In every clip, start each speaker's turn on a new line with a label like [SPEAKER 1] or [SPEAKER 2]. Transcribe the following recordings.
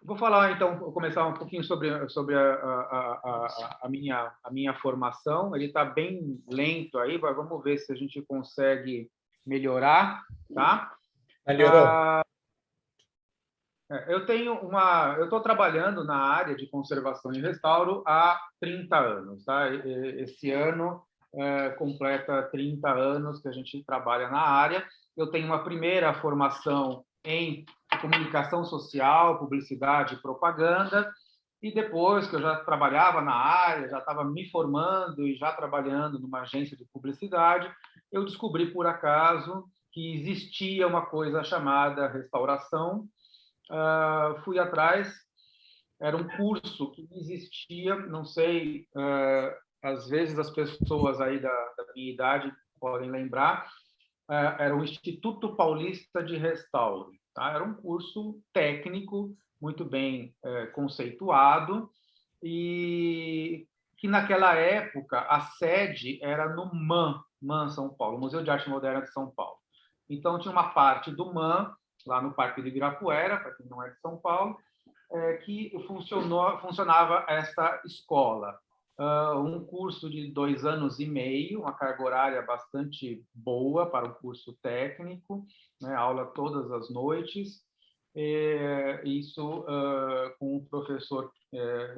[SPEAKER 1] Vou falar, então, vou começar um pouquinho sobre a minha formação. Ele está bem lento aí, mas vamos ver se a gente consegue melhorar, tá?
[SPEAKER 2] Melhorou?
[SPEAKER 1] Eu estou trabalhando na área de conservação e restauro há 30 anos, tá? Esse ano completa 30 anos que a gente trabalha na área. Eu tenho uma primeira formação em comunicação social, publicidade e propaganda, e depois que eu já trabalhava na área, já estava me formando e já trabalhando numa agência de publicidade, eu descobri por acaso que existia uma coisa chamada restauração. Fui atrás, era um curso que existia, não sei, às vezes as pessoas aí da minha idade podem lembrar, era o Instituto Paulista de Restauro, tá? Era um curso técnico, muito bem conceituado, e que naquela época a sede era no MAN São Paulo, Museu de Arte Moderna de São Paulo. Então tinha uma parte do MAN, lá no Parque do Ibirapuera, para quem não é de São Paulo, que funcionava essa escola. Um curso de 2 anos e meio, uma carga horária bastante boa para o curso técnico, né, aula todas as noites, isso com um professor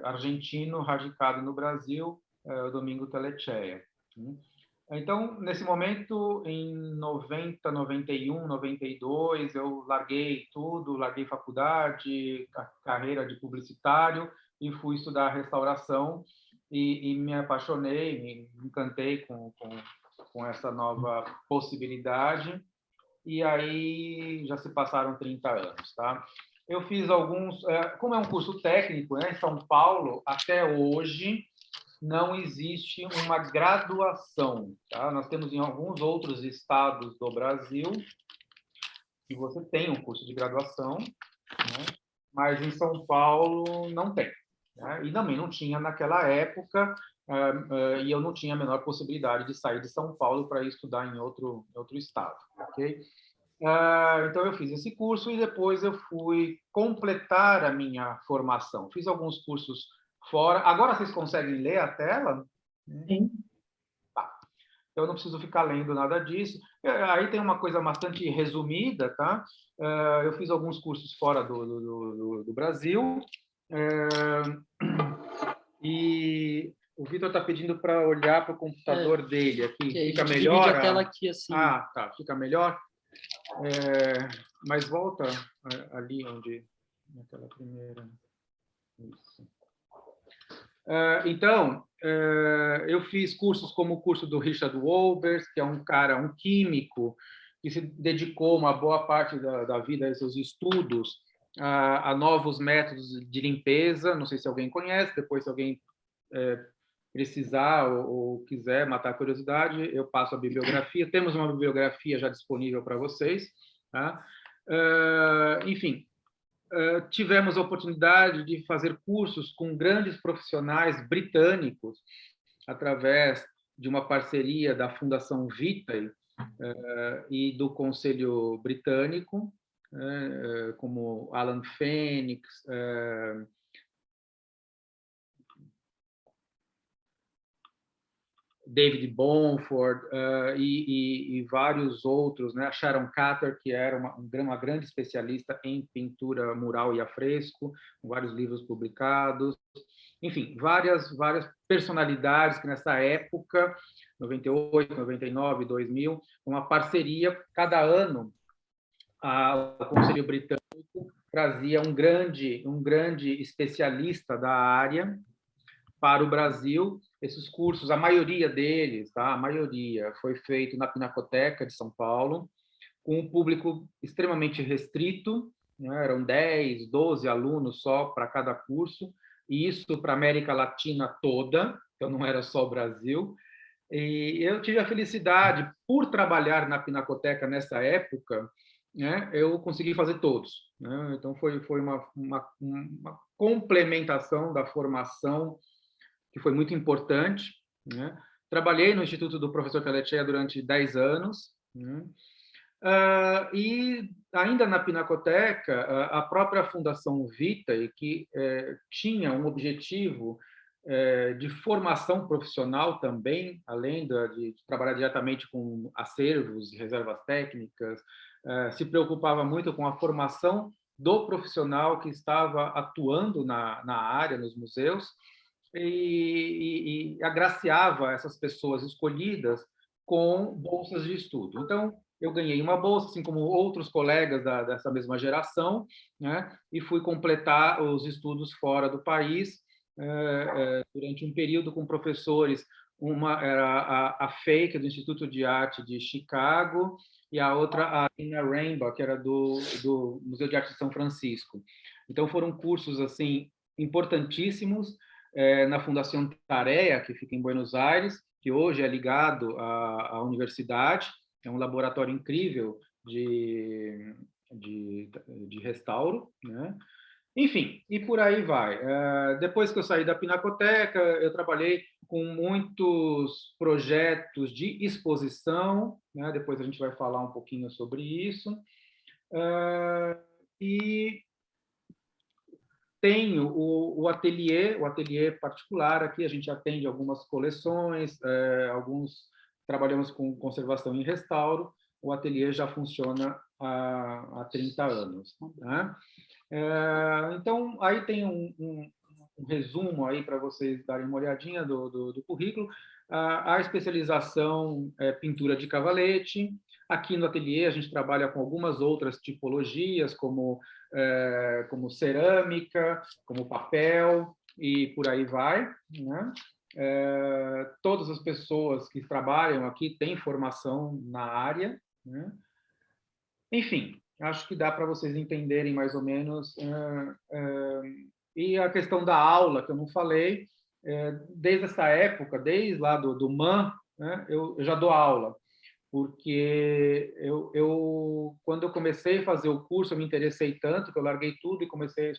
[SPEAKER 1] argentino radicado no Brasil, Domingo Telechea. Então, nesse momento, em 90, 91, 92, eu larguei tudo, larguei faculdade, carreira de publicitário e fui estudar restauração e me apaixonei, me encantei com essa nova possibilidade. E aí já se passaram 30 anos, tá? Eu fiz alguns, como é um curso técnico, né, em São Paulo, até hoje, não existe uma graduação, tá? Nós temos em alguns outros estados do Brasil que você tem um curso de graduação, né? Mas em São Paulo não tem, né? E também não tinha naquela época, e eu não tinha a menor possibilidade de sair de São Paulo para estudar em outro estado, ok? Então eu fiz esse curso e depois eu fui completar a minha formação. Fiz alguns cursos fora. Agora vocês conseguem ler a tela?
[SPEAKER 2] Sim.
[SPEAKER 1] Eu não preciso ficar lendo nada disso. Aí tem uma coisa bastante resumida, tá? Eu fiz alguns cursos fora do Brasil. E o Vitor está pedindo para olhar para o computador dele aqui. Fica melhor?
[SPEAKER 2] Divide a tela aqui assim.
[SPEAKER 1] Ah, tá. Fica melhor. Mas volta ali onde naquela primeira. Isso. Então, eu fiz cursos como o curso do Richard Wolbers, que é um cara, um químico, que se dedicou uma boa parte da vida, a seus estudos, a novos métodos de limpeza. Não sei se alguém conhece, depois se alguém precisar ou quiser matar a curiosidade, eu passo a bibliografia. Temos uma bibliografia já disponível para vocês. Tá? Enfim, tivemos a oportunidade de fazer cursos com grandes profissionais britânicos, através de uma parceria da Fundação Vitae e do Conselho Britânico, como Alan Phoenix, David Bomford e vários outros, né? Sharon Carter, que era uma grande especialista em pintura mural e afresco, com vários livros publicados. Enfim, várias personalidades que nessa época, 98, 99, 2000, uma parceria, cada ano o Conselho Britânico trazia um grande especialista da área para o Brasil. Esses cursos, a maioria deles, tá? A maioria foi feito na Pinacoteca de São Paulo, com um público extremamente restrito, né? Eram 10, 12 alunos só para cada curso, e isso para a América Latina toda, então não era só o Brasil. E eu tive a felicidade, por trabalhar na Pinacoteca nessa época, né, eu consegui fazer todos, né? Então foi uma complementação da formação que foi muito importante, né? Trabalhei no Instituto do Professor Telechea durante 10 anos, né? E ainda na Pinacoteca, a própria Fundação Vitae, que tinha um objetivo de formação profissional também, além de trabalhar diretamente com acervos e reservas técnicas, se preocupava muito com a formação do profissional que estava atuando na área, nos museus, e agraciava essas pessoas escolhidas com bolsas de estudo. Então, eu ganhei uma bolsa, assim como outros colegas dessa mesma geração, né? E fui completar os estudos fora do país durante um período com professores. Uma era a FEI, que é do Instituto de Arte de Chicago, e a outra, a Ina Rainbow, que era do Museu de Arte de São Francisco. Então, foram cursos assim importantíssimos na Fundação Tarea, que fica em Buenos Aires, que hoje é ligado à universidade. É um laboratório incrível de restauro, né? Enfim, e por aí vai. Depois que eu saí da Pinacoteca, eu trabalhei com muitos projetos de exposição, né? Depois a gente vai falar um pouquinho sobre isso. E tenho o ateliê particular aqui, a gente atende algumas coleções, trabalhamos com conservação e restauro, o ateliê já funciona há 30 anos. Né? Então, aí tem um resumo aí para vocês darem uma olhadinha do currículo. A especialização é pintura de cavalete. Aqui no ateliê a gente trabalha com algumas outras tipologias, como cerâmica, como papel e por aí vai, né? Todas as pessoas que trabalham aqui têm formação na área, né? Enfim, acho que dá para vocês entenderem mais ou menos. E a questão da aula, que eu não falei, desde essa época, desde lá do MAN, né, eu já dou aula, porque quando eu comecei a fazer o curso, eu me interessei tanto que eu larguei tudo e comecei a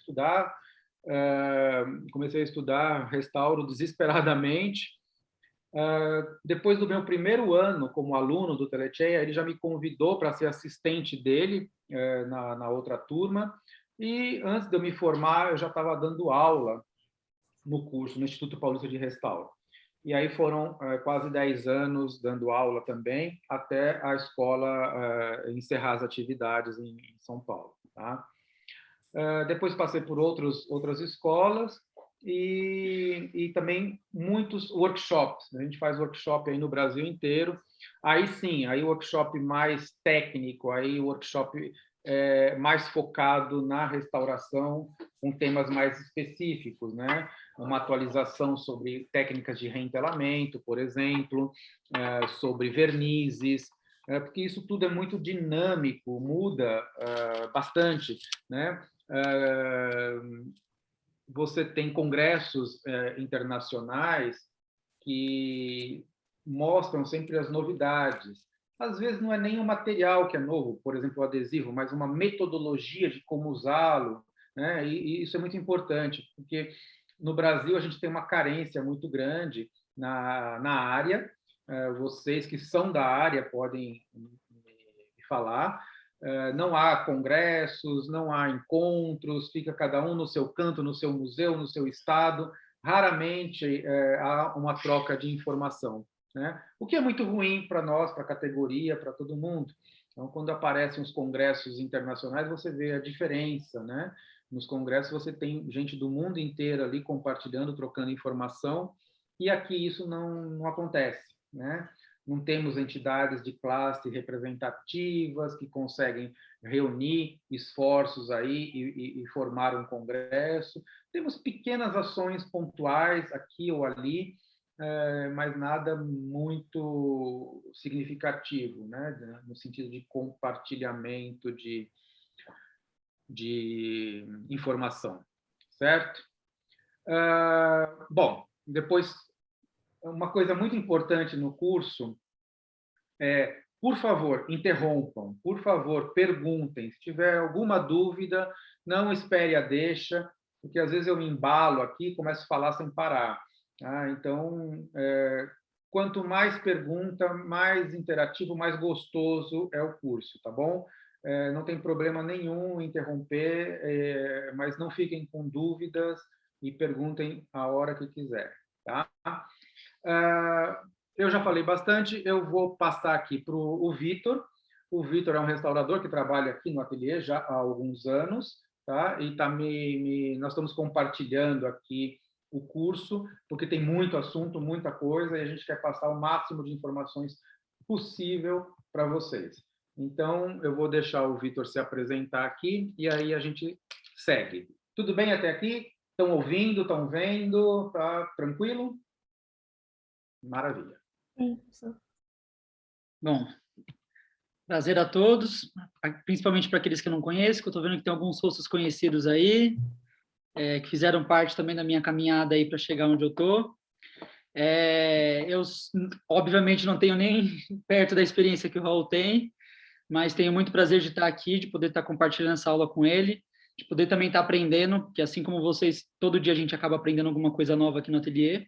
[SPEAKER 1] estudar restauro desesperadamente. Depois do meu primeiro ano como aluno do Telecheia, ele já me convidou para ser assistente dele na outra turma, e antes de eu me formar, eu já estava dando aula no curso, no Instituto Paulista de Restauro. E aí foram quase 10 anos dando aula também, até a escola encerrar as atividades em São Paulo. Tá? Depois passei por outras escolas e também muitos workshops. A gente faz workshop aí no Brasil inteiro. Aí sim, aí workshop mais técnico, aí workshop mais focado na restauração, com temas mais específicos, né? Uma atualização sobre técnicas de reentelamento, por exemplo, sobre vernizes, porque isso tudo é muito dinâmico, muda bastante, né? Você tem congressos internacionais que mostram sempre as novidades. Às vezes não é nem o material que é novo, por exemplo, o adesivo, mas uma metodologia de como usá-lo, né? E isso é muito importante, porque no Brasil a gente tem uma carência muito grande na área. Vocês que são da área podem me falar. Não há congressos, não há encontros, fica cada um no seu canto, no seu museu, no seu estado. Raramente há uma troca de informação, né? O que é muito ruim para nós, para a categoria, para todo mundo. Então, quando aparecem os congressos internacionais, você vê a diferença, né? Nos congressos você tem gente do mundo inteiro ali compartilhando, trocando informação, e aqui isso não acontece, né? Não temos entidades de classe representativas que conseguem reunir esforços aí e formar um congresso. Temos pequenas ações pontuais aqui ou ali, mas nada muito significativo, né? No sentido de compartilhamento de informação, certo? Bom, depois, uma coisa muito importante no curso é, por favor, interrompam, por favor, perguntem. Se tiver alguma dúvida, não espere a deixa, porque às vezes eu me embalo aqui e começo a falar sem parar. Então, quanto mais pergunta, mais interativo, mais gostoso é o curso, tá bom? Não tem problema nenhum em interromper, mas não fiquem com dúvidas e perguntem a hora que quiser, tá? Eu já falei bastante, eu vou passar aqui para o Vitor. O Vitor é um restaurador que trabalha aqui no ateliê já há alguns anos, tá? E nós estamos compartilhando aqui o curso, porque tem muito assunto, muita coisa, e a gente quer passar o máximo de informações possível para vocês. Então, eu vou deixar o Vitor se apresentar aqui, e aí a gente segue. Tudo bem até aqui? Estão ouvindo, estão vendo? Tá tranquilo? Maravilha.
[SPEAKER 2] Bom, prazer a todos, principalmente para aqueles que eu não conheço, que eu estou vendo que tem alguns rostos conhecidos aí, que fizeram parte também da minha caminhada aí para chegar onde eu estou. Eu, obviamente, não tenho nem perto da experiência que o Raul tem, mas tenho muito prazer de estar aqui, de poder estar compartilhando essa aula com ele, de poder também estar aprendendo, porque assim como vocês, todo dia a gente acaba aprendendo alguma coisa nova aqui no ateliê.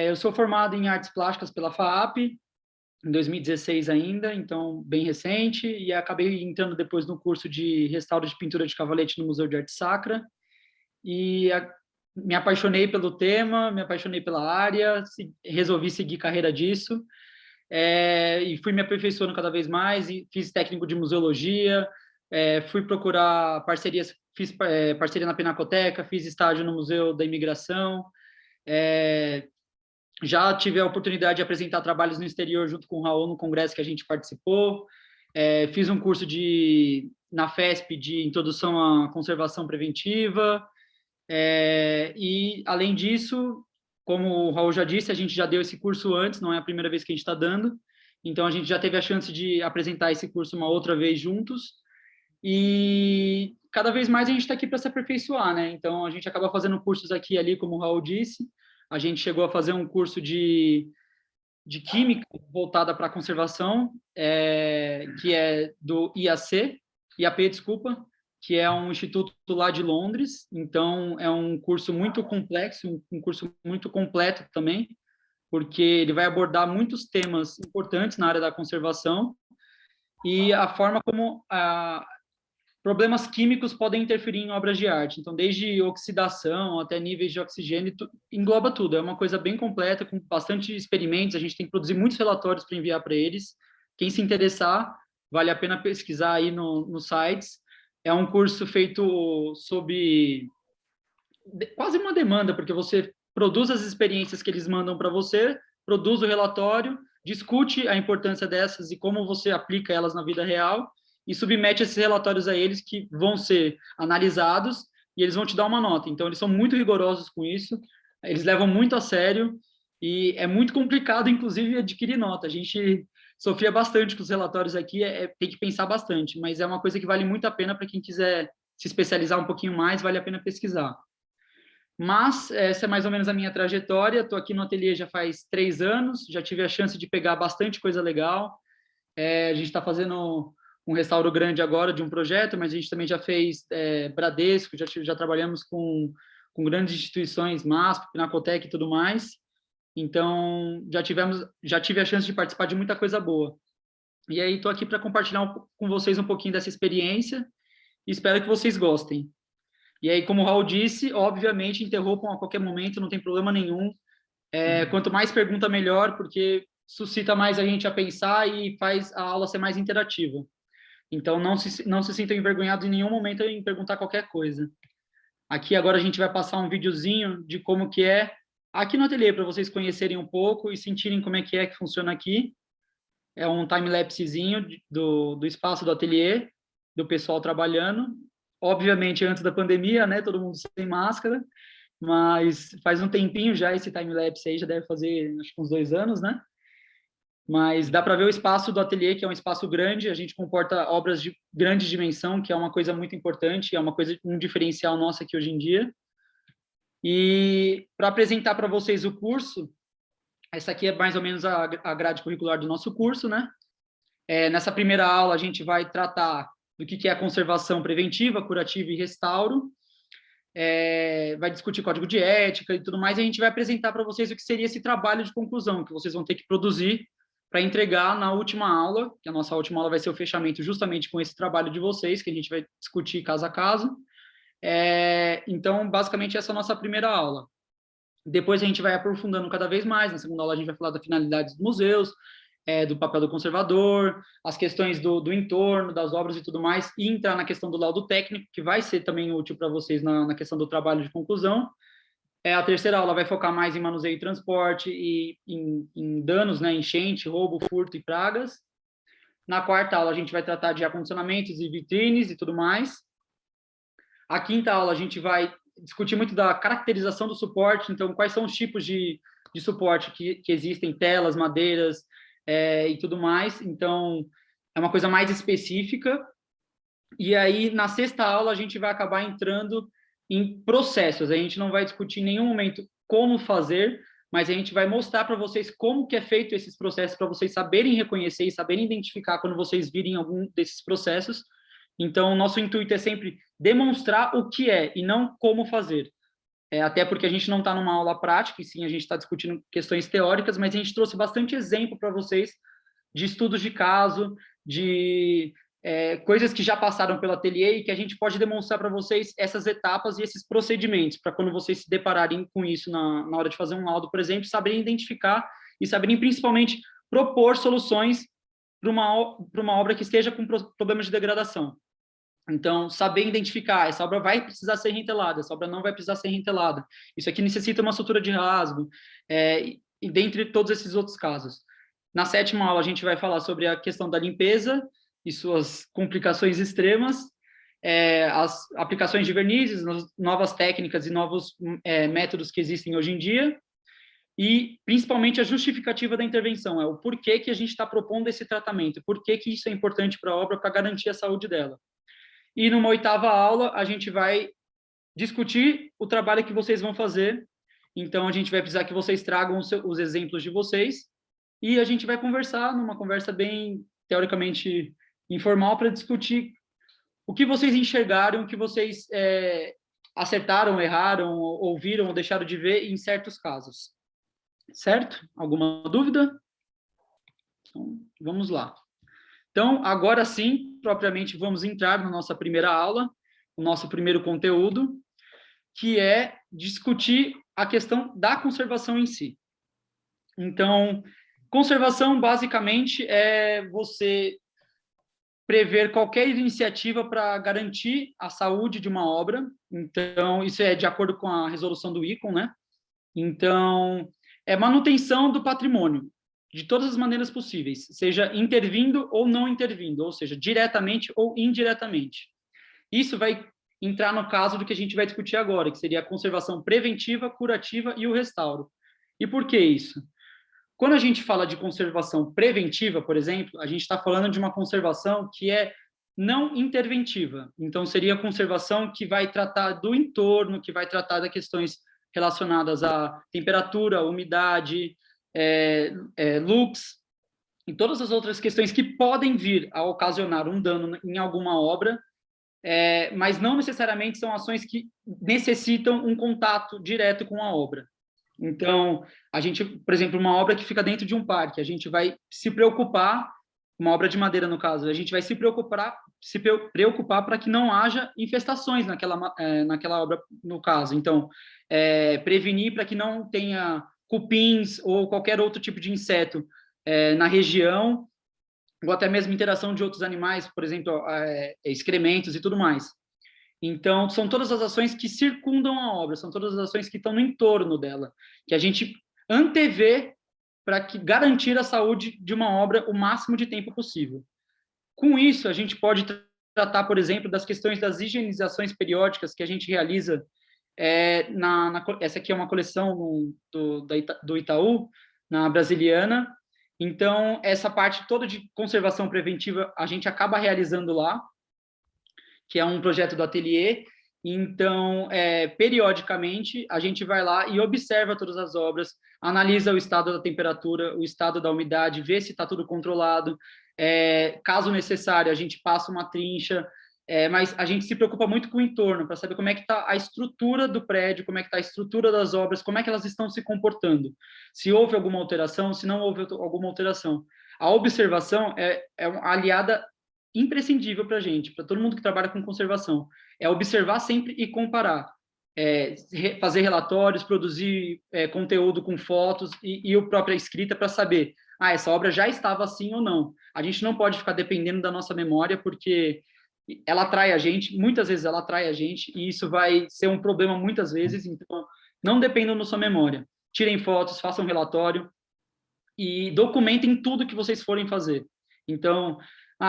[SPEAKER 2] Eu sou formado em artes plásticas pela FAAP, em 2016 ainda, então bem recente, e acabei entrando depois no curso de restauro de pintura de cavalete no Museu de Arte Sacra, e me apaixonei pelo tema, me apaixonei pela área, resolvi seguir carreira disso, e fui me aperfeiçoando cada vez mais, e fiz técnico de museologia, fui procurar parcerias, fiz parceria na Pinacoteca, fiz estágio no Museu da Imigração, já tive a oportunidade de apresentar trabalhos no exterior junto com o Raul no congresso que a gente participou, fiz um curso na FESP de introdução à conservação preventiva, e, além disso, como o Raul já disse, a gente já deu esse curso antes, não é a primeira vez que a gente está dando, então a gente já teve a chance de apresentar esse curso uma outra vez juntos, e cada vez mais a gente está aqui para se aperfeiçoar, né? Então a gente acaba fazendo cursos aqui e ali, como o Raul disse, a gente chegou a fazer um curso de química voltada para a conservação, que é do IAP, desculpa, que é um instituto lá de Londres. Então, é um curso muito complexo, um curso muito completo também, porque ele vai abordar muitos temas importantes na área da conservação e a forma como problemas químicos podem interferir em obras de arte. Então, desde oxidação até níveis de oxigênio, engloba tudo. É uma coisa bem completa, com bastante experimentos. A gente tem que produzir muitos relatórios para enviar para eles. Quem se interessar, vale a pena pesquisar aí nos sites. É um curso feito sob quase uma demanda, porque você produz as experiências que eles mandam para você, produz o relatório, discute a importância dessas e como você aplica elas na vida real, e submete esses relatórios a eles, que vão ser analisados e eles vão te dar uma nota. Então, eles são muito rigorosos com isso, eles levam muito a sério e é muito complicado, inclusive, adquirir nota. A gente sofria bastante com os relatórios aqui, tem que pensar bastante, mas é uma coisa que vale muito a pena para quem quiser se especializar um pouquinho mais, vale a pena pesquisar. Mas essa é mais ou menos a minha trajetória. Estou aqui no ateliê já faz 3 anos, já tive a chance de pegar bastante coisa legal. A gente está fazendo um restauro grande agora de um projeto, mas a gente também já fez Bradesco, já trabalhamos com grandes instituições, MASP, Pinacoteca e tudo mais. Então, já tive a chance de participar de muita coisa boa. E aí, estou aqui para compartilhar com vocês um pouquinho dessa experiência e espero que vocês gostem. E aí, como o Raul disse, obviamente, interrompam a qualquer momento, não tem problema nenhum. Quanto mais pergunta, melhor, porque suscita mais a gente a pensar e faz a aula ser mais interativa. Então, não se sintam envergonhados em nenhum momento em perguntar qualquer coisa. Aqui, agora, a gente vai passar um videozinho de como que é aqui no ateliê, para vocês conhecerem um pouco e sentirem como é que funciona aqui. É um time-lapsezinho do espaço do ateliê, do pessoal trabalhando. Obviamente, antes da pandemia, né? Todo mundo sem máscara, mas faz um tempinho já esse time-lapse aí, já deve fazer, acho que uns 2 anos, né? Mas dá para ver o espaço do ateliê, que é um espaço grande, a gente comporta obras de grande dimensão, que é uma coisa muito importante, é um diferencial nosso aqui hoje em dia. E para apresentar para vocês o curso, essa aqui é mais ou menos a grade curricular do nosso curso, né? Nessa primeira aula, a gente vai tratar do que é a conservação preventiva, curativa e restauro. vai discutir código de ética e tudo mais, e a gente vai apresentar para vocês o que seria esse trabalho de conclusão, que vocês vão ter que produzir para entregar na última aula, que a nossa última aula vai ser o fechamento justamente com esse trabalho de vocês, que a gente vai discutir caso a caso. Então, basicamente, essa é a nossa primeira aula. Depois a gente vai aprofundando cada vez mais. Na segunda aula a gente vai falar da finalidade dos museus, do papel do conservador, as questões do entorno, das obras e tudo mais, e entrar na questão do laudo técnico, que vai ser também útil para vocês na questão do trabalho de conclusão. A terceira aula vai focar mais em manuseio e transporte e em danos, né, enchente, roubo, furto e pragas. Na quarta aula a gente vai tratar de acondicionamentos e vitrines e tudo mais. A quinta aula a gente vai discutir muito da caracterização do suporte, então quais são os tipos de suporte que existem, telas, madeiras e tudo mais. Então, é uma coisa mais específica. E aí, na sexta aula, a gente vai acabar entrando em processos. A gente não vai discutir em nenhum momento como fazer, mas a gente vai mostrar para vocês como que é feito esses processos, para vocês saberem reconhecer e saberem identificar quando vocês virem algum desses processos. Então, o nosso intuito é sempre demonstrar o que é e não como fazer. Até porque a gente não está numa aula prática, e sim, a gente está discutindo questões teóricas, mas a gente trouxe bastante exemplo para vocês de estudos de caso, de coisas que já passaram pelo ateliê e que a gente pode demonstrar para vocês essas etapas e esses procedimentos, para quando vocês se depararem com isso na hora de fazer um laudo, por exemplo, saberem identificar e saberem principalmente propor soluções para uma obra que esteja com problemas de degradação. Então, saber identificar, essa obra vai precisar ser rentelada, essa obra não vai precisar ser rentelada. Isso aqui necessita uma sutura de rasgo, e dentre todos esses outros casos. Na sétima aula, a gente vai falar sobre a questão da limpeza e suas complicações extremas, as aplicações de vernizes, novas técnicas e novos métodos que existem hoje em dia, e principalmente a justificativa da intervenção, o porquê que a gente está propondo esse tratamento, por que isso é importante para a obra, para garantir a saúde dela. E numa oitava aula, a gente vai discutir o trabalho que vocês vão fazer. Então, a gente vai precisar que vocês tragam os exemplos de vocês e a gente vai conversar numa conversa bem, teoricamente, informal para discutir o que vocês enxergaram, o que vocês acertaram, erraram, ouviram ou deixaram de ver em certos casos. Certo? Alguma dúvida? Então, vamos lá. Então, agora sim, propriamente, vamos entrar na nossa primeira aula, o nosso primeiro conteúdo, que é discutir a questão da conservação em si. Então, conservação, basicamente, é você prever qualquer iniciativa para garantir a saúde de uma obra. Então, isso é de acordo com a resolução do ICOM, né? Então, é manutenção do patrimônio, de todas as maneiras possíveis, seja intervindo ou não intervindo, ou seja, diretamente ou indiretamente. Isso vai entrar no caso do que a gente vai discutir agora, que seria a conservação preventiva, curativa e o restauro. E por que isso? Quando a gente fala de conservação preventiva, por exemplo, a gente está falando de uma conservação que é não interventiva. Então, seria a conservação que vai tratar do entorno, que vai tratar das questões relacionadas à temperatura, umidade, lux, e todas as outras questões que podem vir a ocasionar um dano em alguma obra, mas não necessariamente são ações que necessitam um contato direto com a obra. Então, a gente, por exemplo, uma obra que fica dentro de um parque, a gente vai se preocupar, uma obra de madeira no caso, a gente vai se preocupar para que não haja infestações naquela obra no caso. Então, prevenir para que não tenha cupins ou qualquer outro tipo de inseto na região, ou até mesmo interação de outros animais, por exemplo, excrementos e tudo mais. Então, são todas as ações que circundam a obra, são todas as ações que estão no entorno dela, que a gente antevê para garantir a saúde de uma obra o máximo de tempo possível. Com isso, a gente pode tratar, por exemplo, das questões das higienizações periódicas que a gente realiza. Essa aqui é uma coleção do Itaú, na Brasiliana. Então, essa parte toda de conservação preventiva a gente acaba realizando lá, que é um projeto do ateliê. Então, periodicamente, a gente vai lá e observa todas as obras, analisa o estado da temperatura, o estado da umidade, vê se está tudo controlado. Caso necessário, a gente passa uma trincha, mas a gente se preocupa muito com o entorno, para saber como é que está a estrutura do prédio, como é que está a estrutura das obras, como é que elas estão se comportando, se houve alguma alteração, se não houve alguma alteração. A observação é uma aliada imprescindível para a gente, para todo mundo que trabalha com conservação. É observar sempre e comparar. Fazer relatórios, produzir conteúdo com fotos e a própria escrita para saber, essa obra já estava assim ou não. A gente não pode ficar dependendo da nossa memória, porque ela atrai a gente, muitas vezes ela atrai a gente, e isso vai ser um problema muitas vezes, então não dependam da sua memória. Tirem fotos, façam relatório e documentem tudo que vocês forem fazer. Então,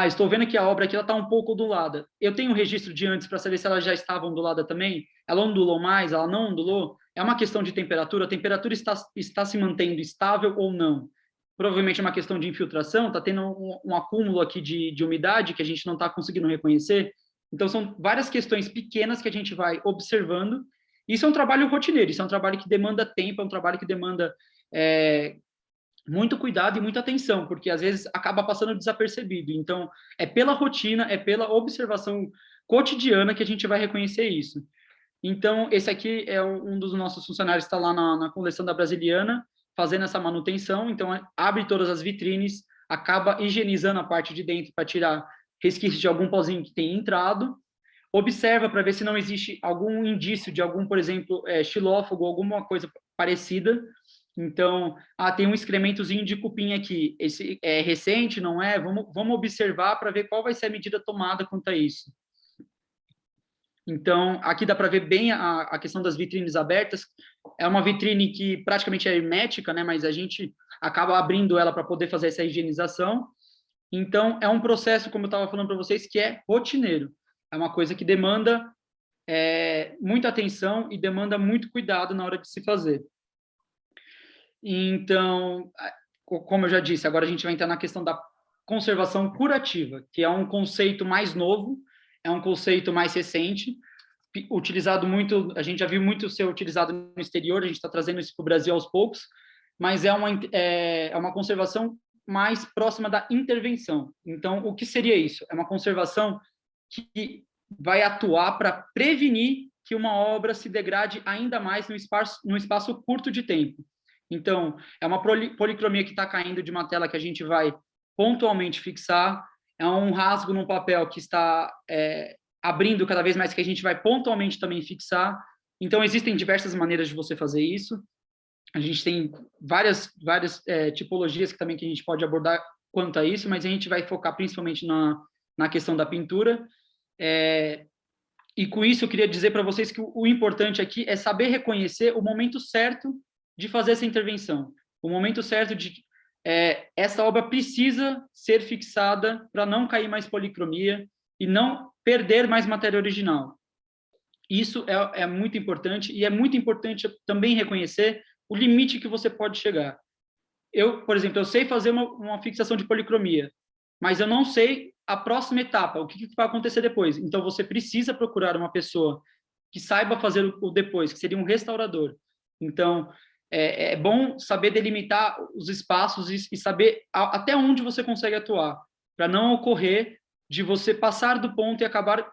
[SPEAKER 2] estou vendo que a obra aqui está um pouco ondulada. Eu tenho um registro de antes para saber se ela já estava ondulada também? Ela ondulou mais? Ela não ondulou? É uma questão de temperatura? A temperatura está se mantendo estável ou não? Provavelmente é uma questão de infiltração, está tendo um acúmulo aqui de umidade que a gente não está conseguindo reconhecer. Então, são várias questões pequenas que a gente vai observando. Isso é um trabalho rotineiro, isso é um trabalho que demanda tempo, é um trabalho que demanda muito cuidado e muita atenção, porque às vezes acaba passando desapercebido. Então, é pela rotina, é pela observação cotidiana que a gente vai reconhecer isso. Então, esse aqui é um dos nossos funcionários, está lá na coleção da Brasiliana, fazendo essa manutenção. Então, abre todas as vitrines, acaba higienizando a parte de dentro para tirar resquícios de algum pozinho que tenha entrado. Observa para ver se não existe algum indício de algum, por exemplo, xilófago, alguma coisa parecida. Então, tem um excrementozinho de cupim aqui. Esse é recente, não é? Vamos observar para ver qual vai ser a medida tomada quanto a isso. Então, aqui dá para ver bem a questão das vitrines abertas. É uma vitrine que praticamente é hermética, né? Mas a gente acaba abrindo ela para poder fazer essa higienização. Então, é um processo, como eu estava falando para vocês, que é rotineiro. É uma coisa que demanda muita atenção e demanda muito cuidado na hora de se fazer. Então, como eu já disse, agora a gente vai entrar na questão da conservação curativa, que é um conceito mais novo, é um conceito mais recente, utilizado muito, a gente já viu muito ser utilizado no exterior, a gente está trazendo isso para o Brasil aos poucos, mas é uma conservação mais próxima da intervenção. Então, o que seria isso? É uma conservação que vai atuar para prevenir que uma obra se degrade ainda mais num espaço curto de tempo. Então, é uma policromia que está caindo de uma tela que a gente vai pontualmente fixar, é um rasgo no papel que está abrindo cada vez mais, que a gente vai pontualmente também fixar. Então, existem diversas maneiras de você fazer isso. A gente tem várias tipologias que também que a gente pode abordar quanto a isso, mas a gente vai focar principalmente na questão da pintura. E com isso, eu queria dizer para vocês que o importante aqui é saber reconhecer o momento certo de fazer essa intervenção, o momento certo de essa obra precisa ser fixada para não cair mais policromia e não perder mais matéria original. Isso é muito importante, e é muito importante também reconhecer o limite que você pode chegar. Por exemplo, eu sei fazer uma fixação de policromia, mas eu não sei a próxima etapa, o que vai acontecer depois. Então, você precisa procurar uma pessoa que saiba fazer o depois, que seria um restaurador. Então, é bom saber delimitar os espaços e saber até onde você consegue atuar, para não ocorrer de você passar do ponto e acabar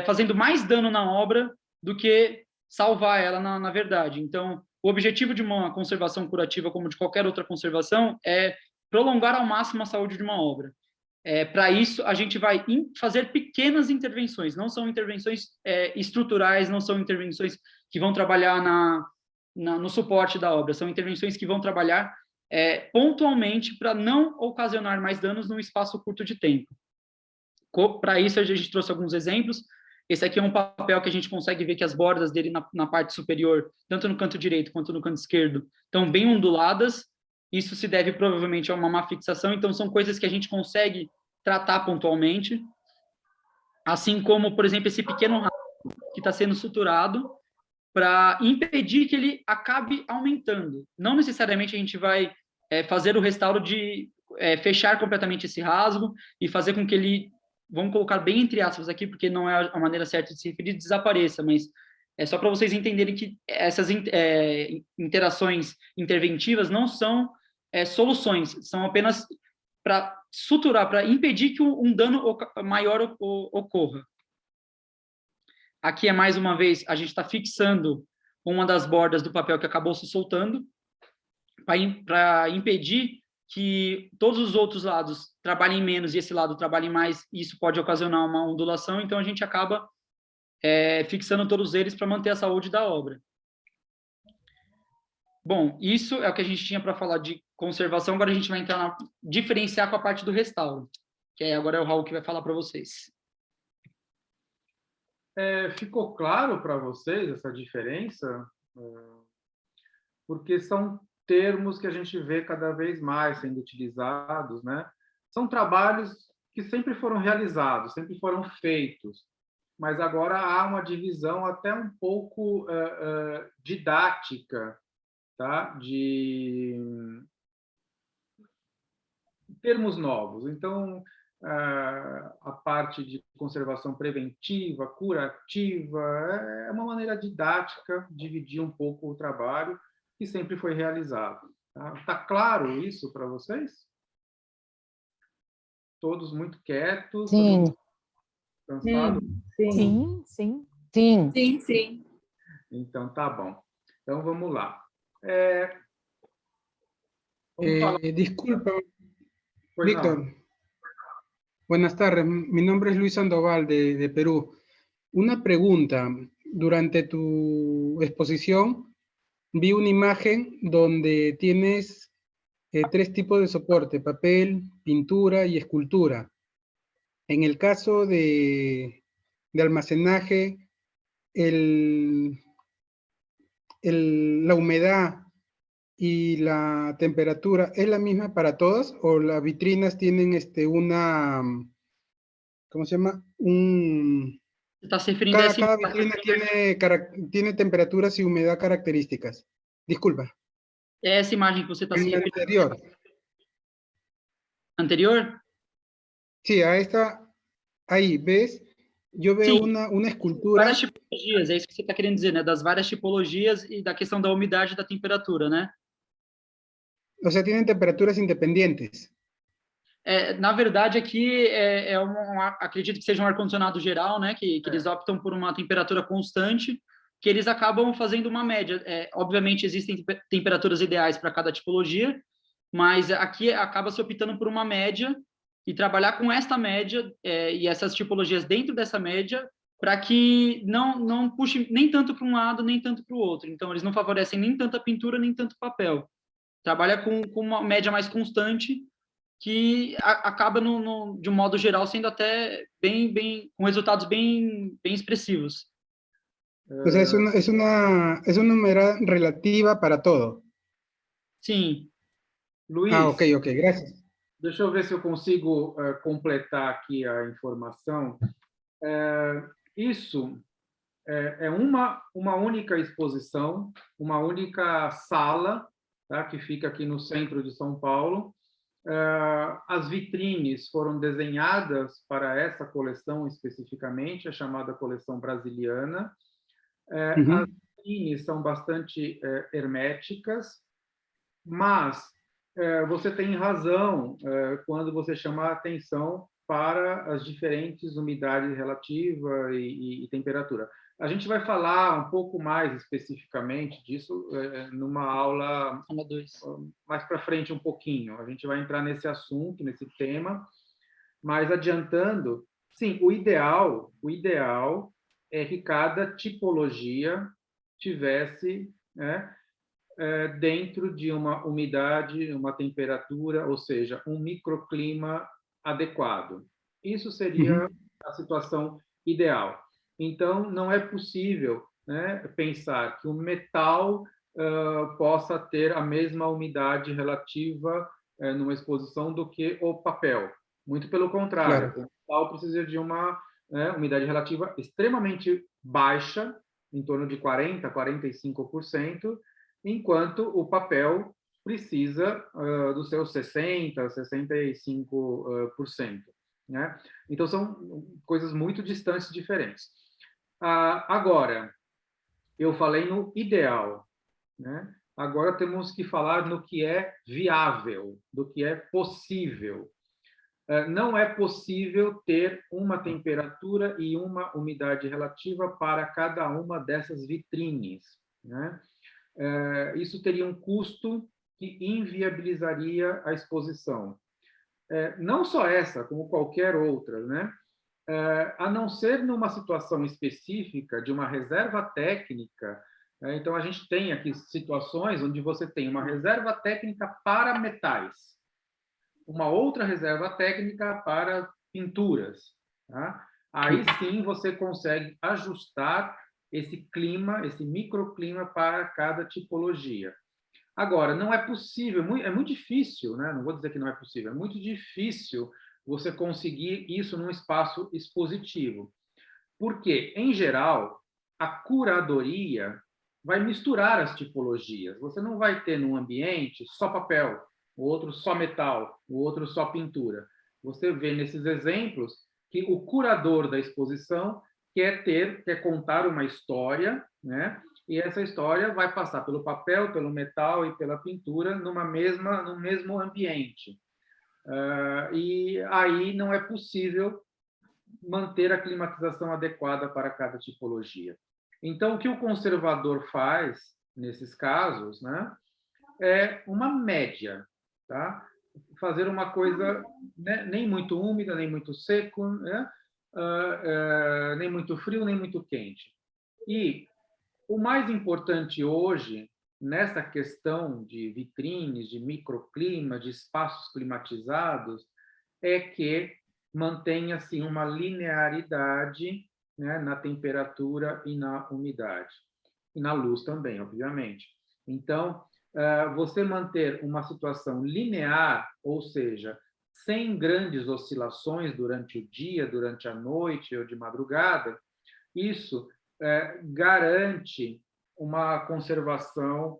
[SPEAKER 2] fazendo mais dano na obra do que salvar ela na verdade. Então, o objetivo de uma conservação curativa, como de qualquer outra conservação, é prolongar ao máximo a saúde de uma obra. Para isso, a gente vai fazer pequenas intervenções, não são intervenções estruturais, não são intervenções que vão trabalhar no suporte da obra, são intervenções que vão trabalhar pontualmente para não ocasionar mais danos num espaço curto de tempo. Para isso, a gente trouxe alguns exemplos. Esse aqui é um papel que a gente consegue ver que as bordas dele na parte superior, tanto no canto direito quanto no canto esquerdo, estão bem onduladas. Isso se deve provavelmente a uma má fixação, então são coisas que a gente consegue tratar pontualmente. Assim como, por exemplo, esse pequeno rasgo que está sendo suturado para impedir que ele acabe aumentando. Não necessariamente a gente vai fazer o restauro de fechar completamente esse rasgo e fazer com que ele, vamos colocar bem entre aspas aqui, porque não é a maneira certa de se referir, desapareça, mas é só para vocês entenderem que essas interações interventivas não são soluções, são apenas para suturar, para impedir que um dano maior ocorra. Aqui é mais uma vez, a gente está fixando uma das bordas do papel que acabou se soltando, para impedir que todos os outros lados trabalhem menos e esse lado trabalhe mais, e isso pode ocasionar uma ondulação, então a gente acaba fixando todos eles para manter a saúde da obra. Bom, isso é o que a gente tinha para falar de conservação, agora a gente vai entrar diferenciar com a parte do restauro, que agora é o Raul que vai falar para vocês.
[SPEAKER 1] Ficou claro para vocês essa diferença? Porque são termos que a gente vê cada vez mais sendo utilizados, né? São trabalhos que sempre foram realizados, sempre foram feitos, mas agora há uma divisão até um pouco didática, tá? De termos novos. Então, a parte de conservação preventiva, curativa, é uma maneira didática de dividir um pouco o trabalho que sempre foi realizado. Tá claro isso para vocês? Todos muito quietos?
[SPEAKER 3] Sim.
[SPEAKER 1] Cansados?
[SPEAKER 3] Sim, sim. Sim.
[SPEAKER 4] Sim, sim.
[SPEAKER 1] Então, tá bom. Então, vamos lá.
[SPEAKER 5] Disculpa,
[SPEAKER 1] Pois não.
[SPEAKER 5] Víctor. Buenas tardes, mi nombre es Luis Sandoval de Perú. Una pregunta, durante tu exposición vi una imagen donde tienes 3 tipos de soporte, papel, pintura y escultura. En el caso de almacenaje, la humedad y la temperatura, ¿es la misma para todas o las vitrinas tienen una, ¿cómo se llama? Cada vitrina tiene temperaturas y humedad características. Disculpa.
[SPEAKER 2] É essa imagem que você está se referindo.
[SPEAKER 5] Anterior.
[SPEAKER 2] Anterior?
[SPEAKER 5] Sí, a esta, ahí, ¿ves? Yo veo uma escultura...
[SPEAKER 2] Várias tipologias, é isso que você está querendo dizer, né? Das várias tipologias e da questão da umidade e da temperatura, né?
[SPEAKER 5] O sea, tienen temperaturas independientes.
[SPEAKER 2] Na verdade, aqui acredito que seja um ar-condicionado geral, né? Que eles optam por uma temperatura constante, que eles acabam fazendo uma média. Obviamente, existem temperaturas ideais para cada tipologia, mas aqui acaba se optando por uma média e trabalhar com esta média e essas tipologias dentro dessa média para que não puxe nem tanto para um lado, nem tanto para o outro. Então, eles não favorecem nem tanto a pintura, nem tanto o papel. Trabalha com uma média mais constante que acaba, de um modo geral, sendo até com resultados bem expressivos.
[SPEAKER 5] O sea, es una humedad relativa para todo.
[SPEAKER 2] Sim.
[SPEAKER 1] Luiz,
[SPEAKER 5] ok, gracias.
[SPEAKER 1] Deixa eu ver se eu consigo completar aqui a informação. Isso é uma única exposição, uma única sala, tá, que fica aqui no centro de São Paulo. As vitrines foram desenhadas para essa coleção especificamente, a chamada coleção brasiliana. As vitrines são bastante herméticas, mas você tem razão quando você chama a atenção para as diferentes umidades relativa e temperatura. A gente vai falar um pouco mais especificamente disso numa aula mais para frente um pouquinho. A gente vai entrar nesse assunto, nesse tema, mas adiantando, sim, o ideal é que cada tipologia tivesse, né, dentro de uma umidade, uma temperatura, ou seja, um microclima adequado. Isso seria a situação ideal. Então, não é possível, né, pensar que o metal possa ter a mesma umidade relativa numa exposição do que o papel. Muito pelo contrário, claro. O metal precisa de uma umidade relativa extremamente baixa, em torno de 40%, 45%, enquanto o papel precisa dos seus 60%, 65%. Né? Então, são coisas muito distantes, diferentes. Agora, eu falei no ideal, né? Agora temos que falar no que é viável, do que é possível. não é possível ter uma temperatura e uma umidade relativa para cada uma dessas vitrines, né? Isso teria um custo que inviabilizaria a exposição. Não só essa, como qualquer outra, né? A não ser numa situação específica de uma reserva técnica. Então, a gente tem aqui situações onde você tem uma reserva técnica para metais, uma outra reserva técnica para pinturas. Tá? Aí sim você consegue ajustar esse clima, esse microclima para cada tipologia. Agora, não é possível, é muito difícil, né? Não vou dizer que não é possível, é muito difícil você conseguir isso num espaço expositivo. Porque, em geral, a curadoria vai misturar as tipologias. Você não vai ter num ambiente só papel, o outro só metal, o outro só pintura. Você vê nesses exemplos que o curador da exposição quer contar uma história, né? E essa história vai passar pelo papel, pelo metal e pela pintura no mesmo ambiente. E aí não é possível manter a climatização adequada para cada tipologia. Então, o que o conservador faz, nesses casos, né, é uma média, tá? Fazer uma coisa, né, nem muito úmida, nem muito seco, né? Nem muito frio, nem muito quente. E o mais importante hoje, nessa questão de vitrines, de microclima, de espaços climatizados, é que mantenha-se uma linearidade, né, na temperatura e na umidade. E na luz também, obviamente. Então, você manter uma situação linear, ou seja, sem grandes oscilações durante o dia, durante a noite ou de madrugada, isso garante uma conservação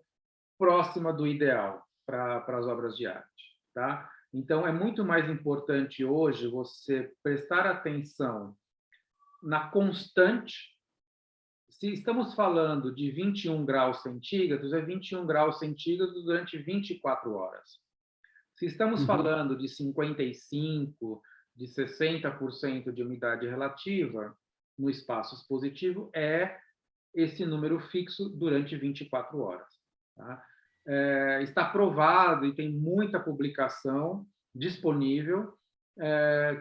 [SPEAKER 1] próxima do ideal para as obras de arte, tá? Então, é muito mais importante hoje você prestar atenção na constante. Se estamos falando de 21 graus centígrados, é 21 graus centígrados durante 24 horas. Se estamos falando de 55, de 60% de umidade relativa no espaço expositivo, é esse número fixo durante 24 horas. Tá? Está provado e tem muita publicação disponível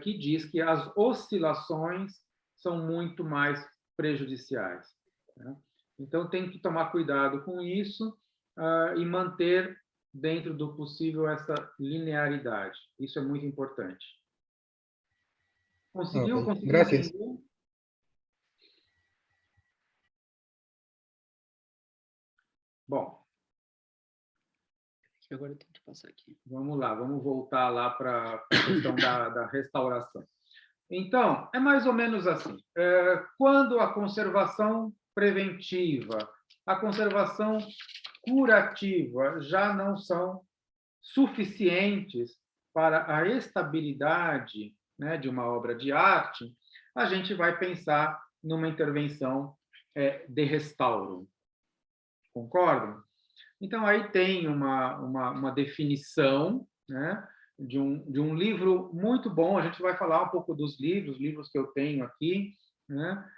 [SPEAKER 1] que diz que as oscilações são muito mais prejudiciais. Né? Então, tem que tomar cuidado com isso e manter dentro do possível essa linearidade. Isso é muito importante. Conseguiu?
[SPEAKER 5] Okay.
[SPEAKER 1] Conseguiu
[SPEAKER 5] Gracias.
[SPEAKER 1] entender? Bom,
[SPEAKER 2] agora eu tenho que passar aqui.
[SPEAKER 1] Vamos lá, vamos voltar lá para a questão da restauração. Então, é mais ou menos assim. Quando a conservação preventiva, a conservação curativa já não são suficientes para a estabilidade, né, de uma obra de arte, a gente vai pensar numa intervenção de restauro. Concordam? Então, aí tem uma definição, né, de um livro muito bom. A gente vai falar um pouco dos livros que eu tenho aqui. Né?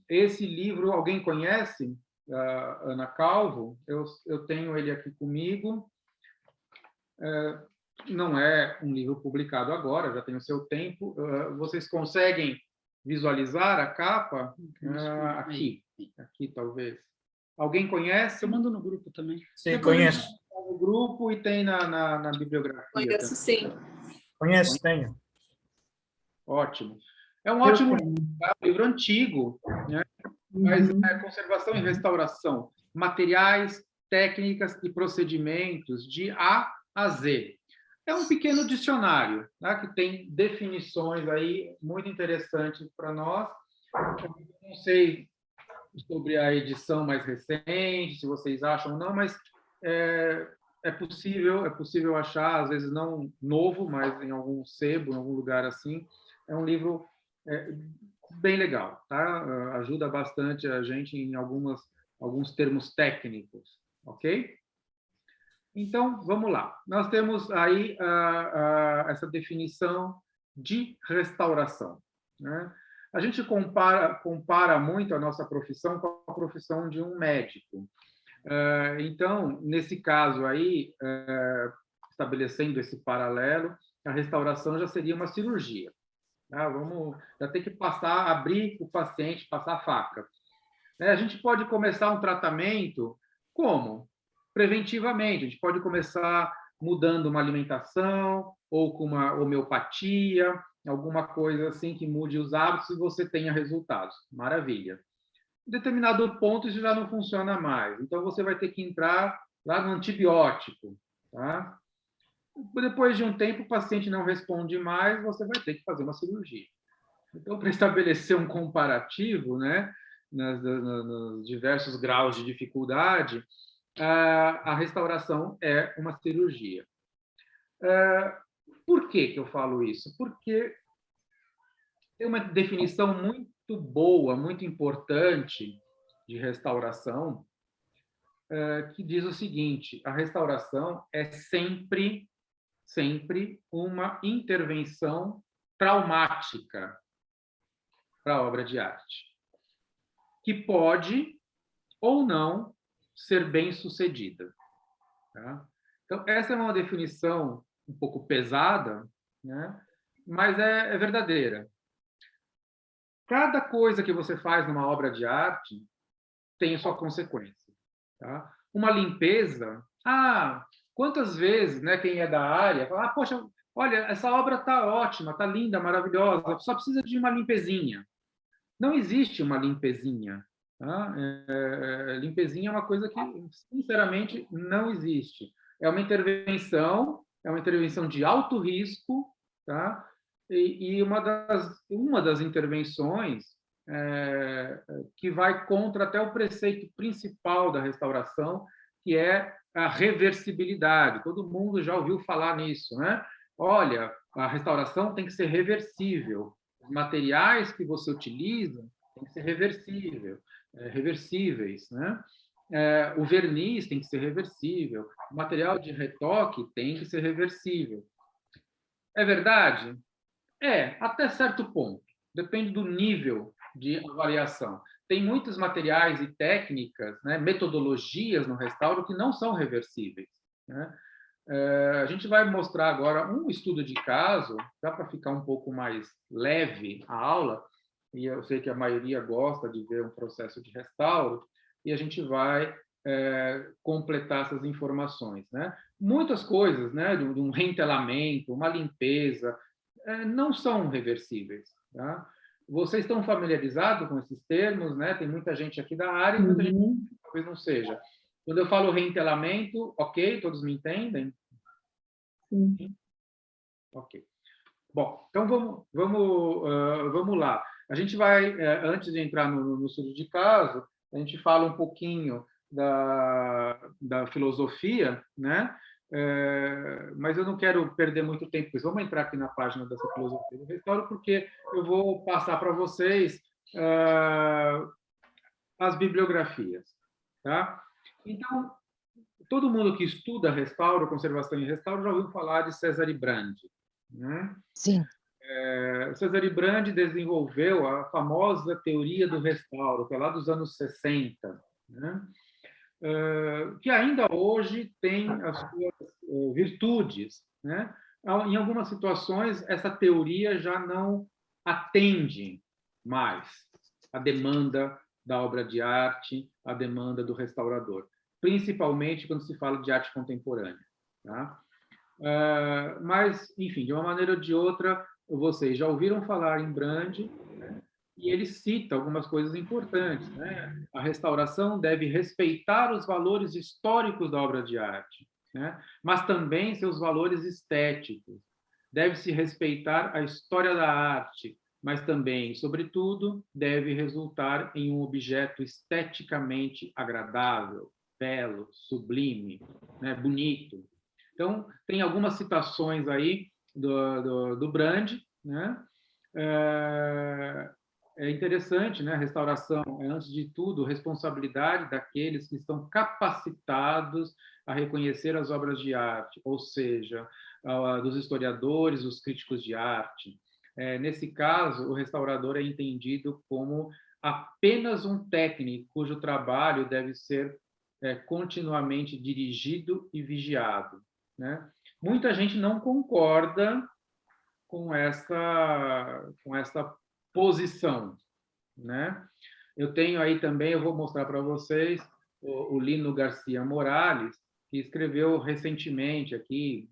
[SPEAKER 1] Esse livro, alguém conhece? Ana Calvo? Eu tenho ele aqui comigo. Não é um livro publicado agora, já tem o seu tempo. Vocês conseguem visualizar a capa? Aqui, talvez. Alguém conhece?
[SPEAKER 2] Eu mando no grupo também.
[SPEAKER 4] Sim, conheço.
[SPEAKER 1] No grupo e tem na bibliografia.
[SPEAKER 6] Conheço, sim.
[SPEAKER 4] Conheço, tenho.
[SPEAKER 1] Ótimo. É um ótimo livro antigo, né? Mas é conservação e restauração, materiais, técnicas e procedimentos de A a Z. É um pequeno dicionário, né, que tem definições aí muito interessantes para nós. Eu não sei sobre a edição mais recente, se vocês acham ou não, mas é possível achar, às vezes não novo, mas em algum sebo, em algum lugar assim. É um livro bem legal, tá? Ajuda bastante a gente em alguns termos técnicos, ok? Então, vamos lá. Nós temos aí essa definição de restauração, né? A gente compara muito a nossa profissão com a profissão de um médico. Então, nesse caso aí, estabelecendo esse paralelo, a restauração já seria uma cirurgia. Vamos já ter que abrir o paciente, passar a faca. A gente pode começar um tratamento como? Preventivamente. A gente pode começar mudando uma alimentação ou com uma homeopatia, alguma coisa assim que mude os hábitos e você tenha resultados. Maravilha. Em determinado ponto, isso já não funciona mais. Então, você vai ter que entrar lá no antibiótico. Tá? Depois de um tempo, o paciente não responde mais, você vai ter que fazer uma cirurgia. Então, para estabelecer um comparativo, né, nos diversos graus de dificuldade, a restauração é uma cirurgia. Por que eu falo isso? Porque tem uma definição muito boa, muito importante de restauração, que diz o seguinte: a restauração é sempre uma intervenção traumática para a obra de arte, que pode ou não ser bem-sucedida. Tá? Então, essa é uma definição um pouco pesada, né? Mas é verdadeira. Cada coisa que você faz numa obra de arte tem a sua consequência. Tá? Uma limpeza, quantas vezes, né, quem é da área fala, poxa, olha, essa obra está ótima, está linda, maravilhosa, só precisa de uma limpezinha. Não existe uma limpezinha. Tá? Limpezinha é uma coisa que, sinceramente, não existe. É uma intervenção de alto risco, tá? E uma das intervenções que vai contra até o preceito principal da restauração, que é a reversibilidade. Todo mundo já ouviu falar nisso, né? Olha, a restauração tem que ser reversível. Os materiais que você utiliza têm que ser reversíveis, né? O verniz tem que ser reversível, o material de retoque tem que ser reversível. É verdade? Até certo ponto. Depende do nível de avaliação. Tem muitos materiais e técnicas, né, metodologias no restauro que não são reversíveis, né? A gente vai mostrar agora um estudo de caso, dá para ficar um pouco mais leve a aula, e eu sei que a maioria gosta de ver um processo de restauro, e a gente vai completar essas informações, né? Muitas coisas, né, de um reentelamento, uma limpeza, não são reversíveis. Tá? Vocês estão familiarizados com esses termos, né? Tem muita gente aqui da área e muita gente que talvez não seja. Quando eu falo reentelamento, ok? Todos me entendem?
[SPEAKER 3] Sim.
[SPEAKER 1] Ok. Bom, então vamos lá. A gente vai, antes de entrar no estudo de caso, a gente fala um pouquinho da filosofia, né? Mas eu não quero perder muito tempo, pois vamos entrar aqui na página dessa filosofia do restauro, porque eu vou passar para vocês as bibliografias. Tá? Então, todo mundo que estuda restauro, conservação e restauro, já ouviu falar de Cesare Brandi. Né?
[SPEAKER 3] Sim.
[SPEAKER 1] Cesare Brandi desenvolveu a famosa teoria do restauro, que é lá dos anos 60, né? Que ainda hoje tem as suas virtudes. Né? Em algumas situações, essa teoria já não atende mais a demanda da obra de arte, a demanda do restaurador, principalmente quando se fala de arte contemporânea. Tá? Mas, enfim, de uma maneira ou de outra, vocês já ouviram falar em Brandi, né? E ele cita algumas coisas importantes. Né? A restauração deve respeitar os valores históricos da obra de arte, né? Mas também seus valores estéticos. Deve-se respeitar a história da arte, mas também, sobretudo, deve resultar em um objeto esteticamente agradável, belo, sublime, né? Bonito. Então, tem algumas citações aí do Brandi, né? é interessante, né? A restauração é, antes de tudo, responsabilidade daqueles que estão capacitados a reconhecer as obras de arte, ou seja, dos historiadores, os críticos de arte. Nesse caso, o restaurador é entendido como apenas um técnico cujo trabalho deve ser continuamente dirigido e vigiado, né? Muita gente não concorda com essa posição, né? Eu tenho aí também, eu vou mostrar para vocês, o Lino Garcia Morales, que escreveu recentemente, aqui,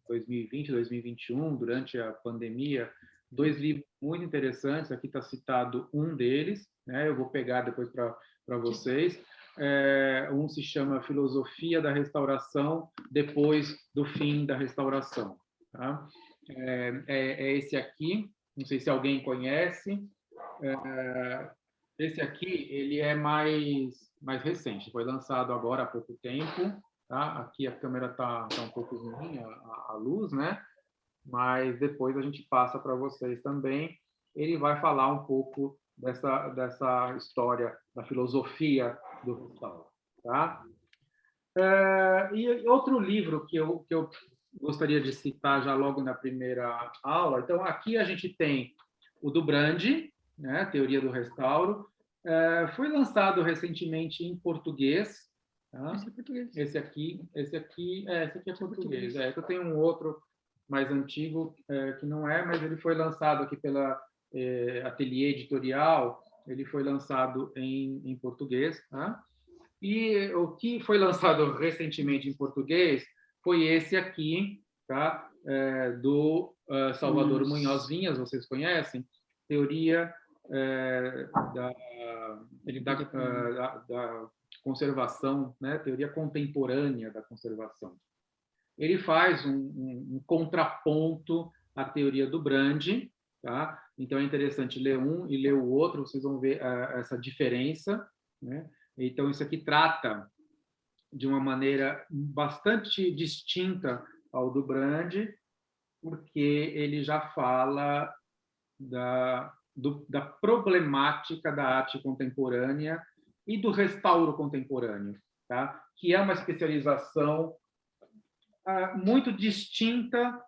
[SPEAKER 1] 2020, 2021, durante a pandemia, 2 livros muito interessantes. Aqui está citado um deles, né? Eu vou pegar depois para vocês. Um se chama Filosofia da Restauração depois do fim da restauração. Tá? Esse aqui, não sei se alguém conhece. Esse aqui, ele é mais recente, foi lançado agora há pouco tempo. Tá? Aqui a câmera está um pouco ruim, a luz, né? Mas depois a gente passa para vocês também. Ele vai falar um pouco dessa história, da filosofia do restauro. Tá? E outro livro que eu gostaria de citar já logo na primeira aula. Então, aqui a gente tem o do Brandi, né? Teoria do Restauro. Foi lançado recentemente em português. Tá?
[SPEAKER 2] Esse é português.
[SPEAKER 1] Esse aqui é português. Eu tenho um outro mais antigo que não é, mas ele foi lançado aqui pela Ateliê Editorial. Ele foi lançado em português. Tá? E o que foi lançado recentemente em português foi esse aqui, tá? Do Salvador Munhoz Vinhas, vocês conhecem? Teoria da conservação, né? Teoria contemporânea da conservação. Ele faz um contraponto à teoria do Brandi, tá? Então é interessante ler um e ler o outro, vocês vão ver essa diferença, né? Então isso aqui trata de uma maneira bastante distinta ao do Brandi, porque ele já fala da problemática da arte contemporânea e do restauro contemporâneo, tá? Que é uma especialização muito distinta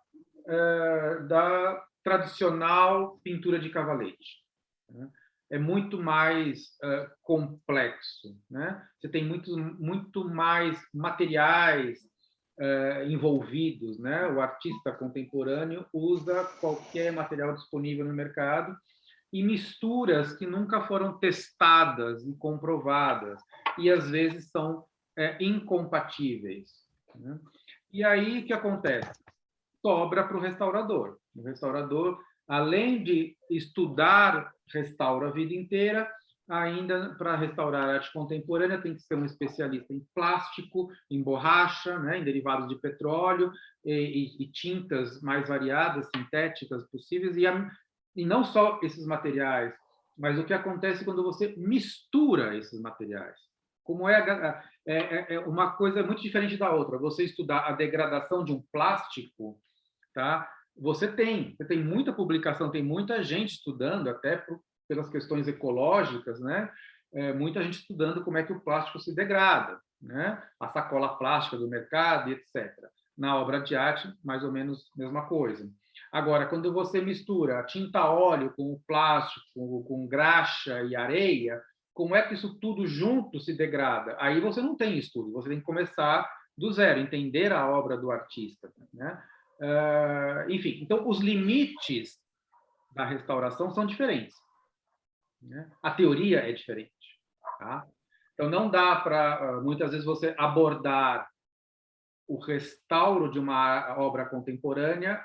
[SPEAKER 1] da tradicional pintura de cavalete. Né? É muito mais complexo, né? Você tem muito mais materiais envolvidos, né? O artista contemporâneo usa qualquer material disponível no mercado e misturas que nunca foram testadas e comprovadas, e às vezes são incompatíveis, né? E aí o que acontece? Sobra para o restaurador. O restaurador, além de estudar, restaura a vida inteira, ainda para restaurar a arte contemporânea tem que ser um especialista em plástico, em borracha, né, em derivados de petróleo e tintas mais variadas, sintéticas possíveis, e não só esses materiais, mas o que acontece quando você mistura esses materiais. Como é uma coisa muito diferente da outra. Você estudar a degradação de um plástico, tá? Você tem muita publicação, tem muita gente estudando, até pelas questões ecológicas, né? Muita gente estudando como é que o plástico se degrada, né? A sacola plástica do mercado, etc. Na obra de arte, mais ou menos a mesma coisa. Agora, quando você mistura tinta óleo com o plástico, com graxa e areia, como é que isso tudo junto se degrada? Aí você não tem estudo, você tem que começar do zero, entender a obra do artista, né? Enfim, então os limites da restauração são diferentes, né? A teoria é diferente, tá? Então não dá para muitas vezes você abordar o restauro de uma obra contemporânea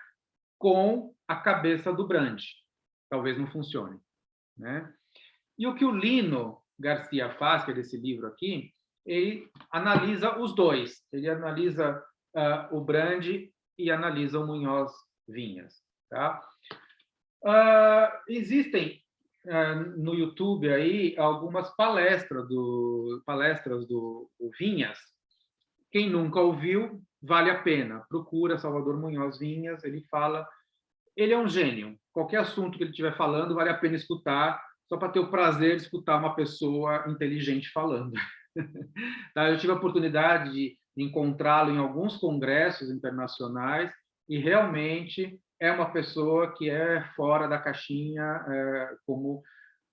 [SPEAKER 1] com a cabeça do Brandi, talvez não funcione, né? E o que o Lino Garcia faz, que é desse livro aqui, ele analisa os dois. Ele analisa o Brandi e analisa o Munhoz Vinhas. Tá? Existem no YouTube aí algumas palestras do Vinhas. Quem nunca ouviu, vale a pena. Procura Salvador Munhoz Vinhas, ele fala... Ele é um gênio. Qualquer assunto que ele estiver falando, vale a pena escutar só para ter o prazer de escutar uma pessoa inteligente falando. Tá? Eu tive a oportunidade de encontrá-lo em alguns congressos internacionais e realmente é uma pessoa que é fora da caixinha, como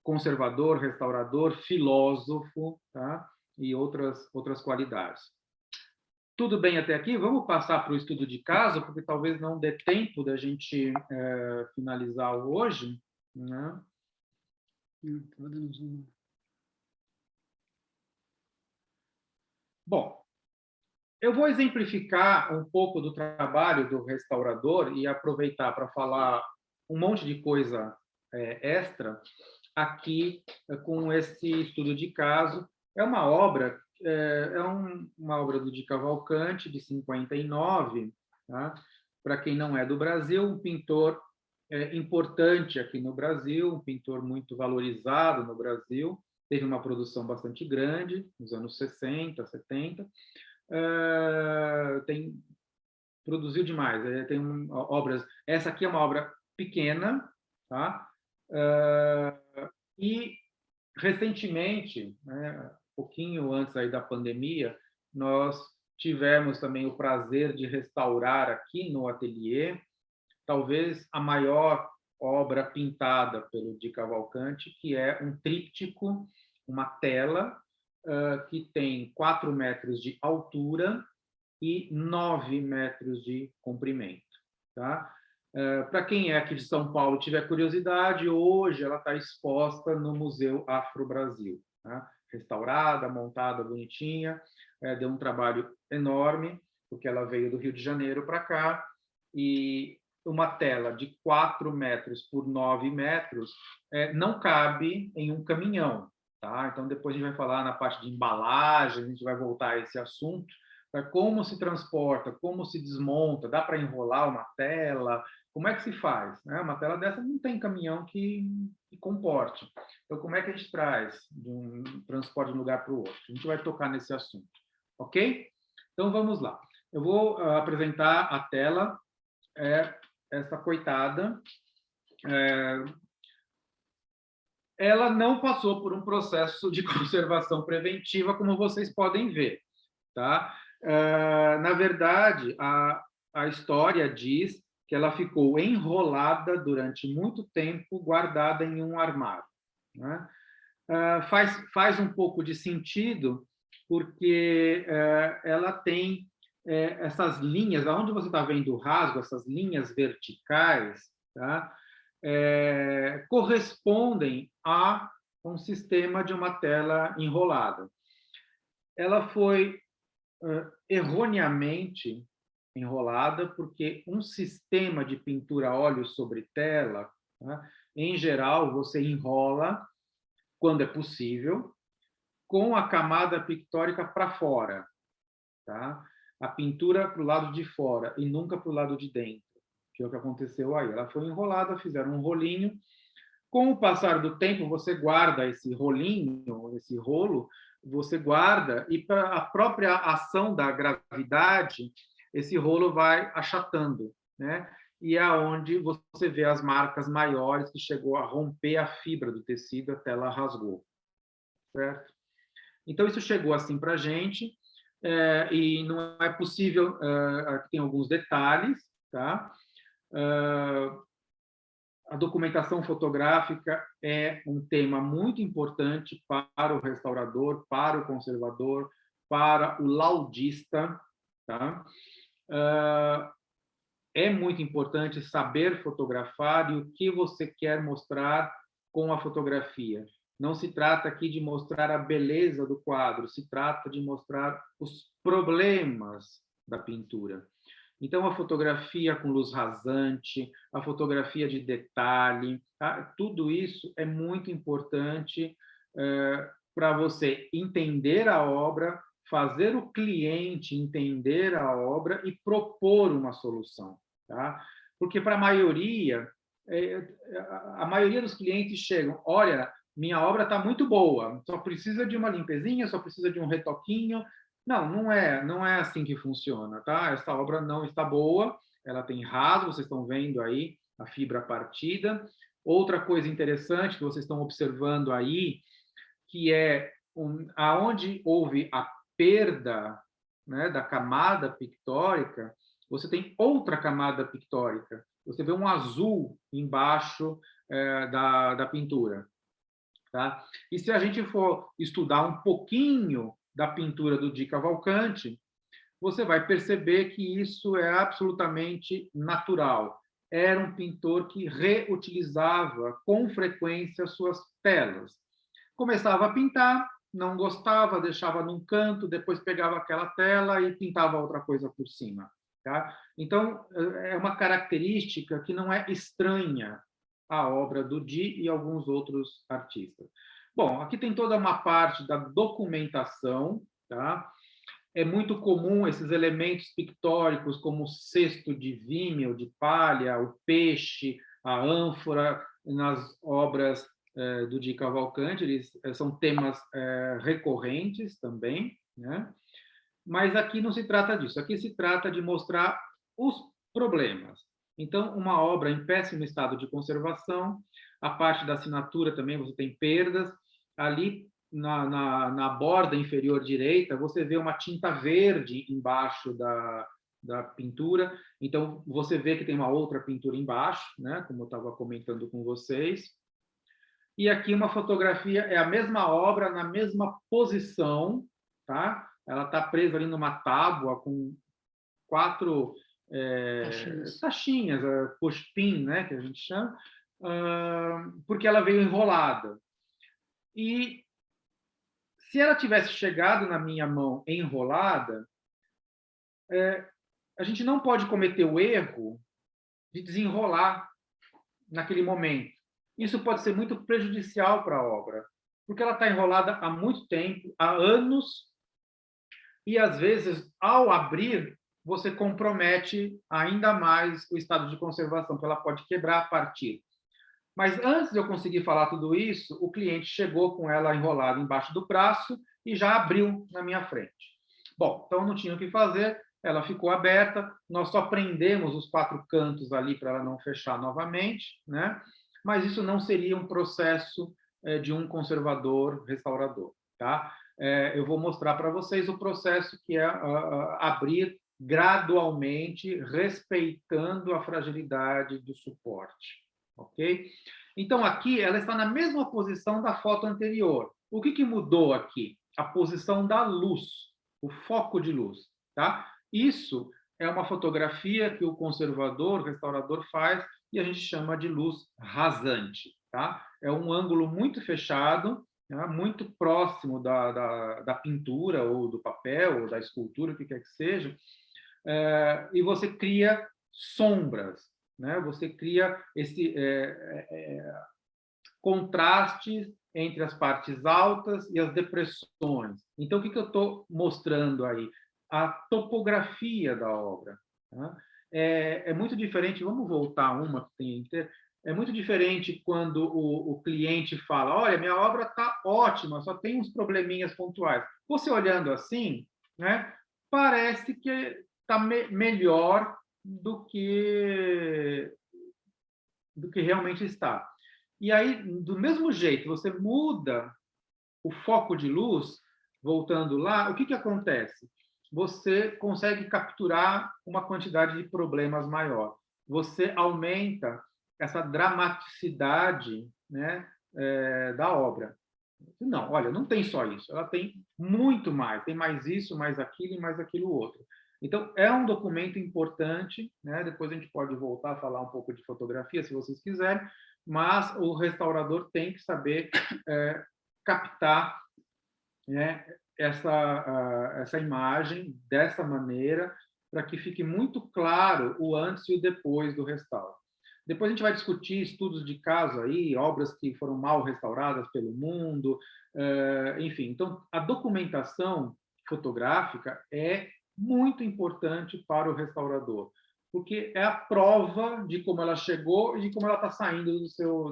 [SPEAKER 1] conservador, restaurador, filósofo, tá? E outras qualidades. Tudo bem até aqui? Vamos passar para o estudo de caso, porque talvez não dê tempo da gente finalizar hoje, né? Bom, eu vou exemplificar um pouco do trabalho do restaurador e aproveitar para falar um monte de coisa extra aqui com esse estudo de caso. É uma obra, uma obra do Di Cavalcanti, de 59, tá? Para quem não é do Brasil, um pintor importante aqui no Brasil, um pintor muito valorizado no Brasil, teve uma produção bastante grande nos anos 60, 70, produziu demais, tem obras, essa aqui é uma obra pequena, tá? E recentemente, né, pouquinho antes aí da pandemia, nós tivemos também o prazer de restaurar aqui no ateliê, talvez a maior obra pintada pelo Di Cavalcanti, que é um tríptico, uma tela, que tem 4 metros de altura e 9 metros de comprimento. Tá? Para quem é aqui de São Paulo e tiver curiosidade, hoje ela está exposta no Museu Afro-Brasil. Tá? Restaurada, montada, bonitinha, deu um trabalho enorme, porque ela veio do Rio de Janeiro para cá, e uma tela de 4 metros por 9 metros não cabe em um caminhão. Tá? Então, depois a gente vai falar na parte de embalagem, a gente vai voltar a esse assunto, como se transporta, como se desmonta, dá para enrolar uma tela, como é que se faz? Né? Uma tela dessa não tem caminhão que comporte. Então, como é que a gente traz de um transporte de um lugar para o outro? A gente vai tocar nesse assunto, ok? Então, vamos lá. Eu vou apresentar a tela, essa coitada. Ela não passou por um processo de conservação preventiva, como vocês podem ver. Tá? Na verdade, a história diz que ela ficou enrolada durante muito tempo, guardada em um armário. Né? Faz um pouco de sentido, porque ela tem essas linhas, onde você está vendo o rasgo, essas linhas verticais, tá? Correspondem a um sistema de uma tela enrolada. Ela foi erroneamente enrolada porque um sistema de pintura a óleo sobre tela, tá? Em geral, você enrola, quando é possível, com a camada pictórica para fora, tá? A pintura para o lado de fora e nunca para o lado de dentro, que é o que aconteceu aí. Ela foi enrolada, fizeram um rolinho. Com o passar do tempo, você guarda esse rolinho, esse rolo, você guarda, e para a própria ação da gravidade, esse rolo vai achatando, né? E é onde você vê as marcas maiores, que chegou a romper a fibra do tecido, até ela rasgou, certo? Então, isso chegou assim para a gente, e não é possível, aqui tem alguns detalhes, tá? A documentação fotográfica é um tema muito importante para o restaurador, para o conservador, para o laudista. Tá? É muito importante saber fotografar e o que você quer mostrar com a fotografia. Não se trata aqui de mostrar a beleza do quadro, se trata de mostrar os problemas da pintura. Então, a fotografia com luz rasante, a fotografia de detalhe, tá? Tudo isso é muito importante para você entender a obra, fazer o cliente entender a obra e propor uma solução. Tá? Porque, para a maioria dos clientes chegam, olha, minha obra está muito boa, só precisa de uma limpezinha, só precisa de um retoquinho. Não é assim que funciona, tá? Essa obra não está boa, ela tem rasgo, vocês estão vendo aí a fibra partida, Outra coisa interessante que vocês estão observando aí, que é aonde houve a perda, né, da camada pictórica, você tem outra camada pictórica. Você vê um azul embaixo da pintura. Tá? E se a gente for estudar um pouquinho da pintura do Di Cavalcanti, você vai perceber que isso é absolutamente natural. Era um pintor que reutilizava com frequência suas telas. Começava a pintar, não gostava, deixava num canto, depois pegava aquela tela e pintava outra coisa por cima. Tá? Então, é uma característica que não é estranha à obra do Di e alguns outros artistas. Bom, aqui tem toda uma parte da documentação, tá? É muito comum esses elementos pictóricos, como o cesto de vinho, de palha, o peixe, a ânfora, nas obras do Di Cavalcanti. Eles são temas recorrentes também, né? Mas aqui não se trata disso. Aqui se trata de mostrar os problemas. Então, uma obra em péssimo estado de conservação, a parte da assinatura também você tem perdas. Ali, na borda inferior direita, você vê uma tinta verde embaixo da pintura. Então, você vê que tem uma outra pintura embaixo, né? Como eu estava comentando com vocês. E aqui uma fotografia, é a mesma obra, na mesma posição, tá? Ela está presa ali numa tábua com 4 taxinhas, push-pin, né, que a gente chama, porque ela veio enrolada. E se ela tivesse chegado na minha mão enrolada, a gente não pode cometer o erro de desenrolar naquele momento. Isso pode ser muito prejudicial para a obra, porque ela está enrolada há muito tempo, há anos, e às vezes, ao abrir, você compromete ainda mais o estado de conservação, porque ela pode quebrar, partir. Mas antes de eu conseguir falar tudo isso, o cliente chegou com ela enrolada embaixo do braço e já abriu na minha frente. Bom, então não tinha o que fazer, ela ficou aberta, nós só prendemos os 4 cantos ali para ela não fechar novamente, né? Mas isso não seria um processo de um conservador restaurador, tá? Eu vou mostrar para vocês o processo que é abrir gradualmente, respeitando a fragilidade do suporte, ok? Então, aqui, ela está na mesma posição da foto anterior. O que mudou aqui? A posição da luz, o foco de luz, tá? Isso é uma fotografia que o conservador, restaurador faz e a gente chama de luz rasante, tá? É um ângulo muito fechado, né? Muito próximo da pintura ou do papel ou da escultura, o que quer que seja, e você cria sombras, né? Você cria esse contraste entre as partes altas e as depressões. Então, o que eu estou mostrando aí? A topografia da obra. Tá? É muito diferente, vamos voltar uma que tem inteira. É muito diferente quando o cliente fala, olha, minha obra está ótima, só tem uns probleminhas pontuais. Você olhando assim, né, parece que está melhor do que realmente está. E aí, do mesmo jeito, você muda o foco de luz, voltando lá, o que acontece? Você consegue capturar uma quantidade de problemas maior. Você aumenta essa dramaticidade, né, da obra. Não, olha, não tem só isso, ela tem muito mais, tem mais isso, mais aquilo e mais aquilo outro. Então, é um documento importante, né? Depois a gente pode voltar a falar um pouco de fotografia, se vocês quiserem, mas o restaurador tem que saber captar, né, essa imagem dessa maneira, para que fique muito claro o antes e o depois do restauro. Depois a gente vai discutir estudos de caso aí, obras que foram mal restauradas pelo mundo, enfim. Então, a documentação fotográfica é muito importante para o restaurador, porque é a prova de como ela chegou e de como ela está saindo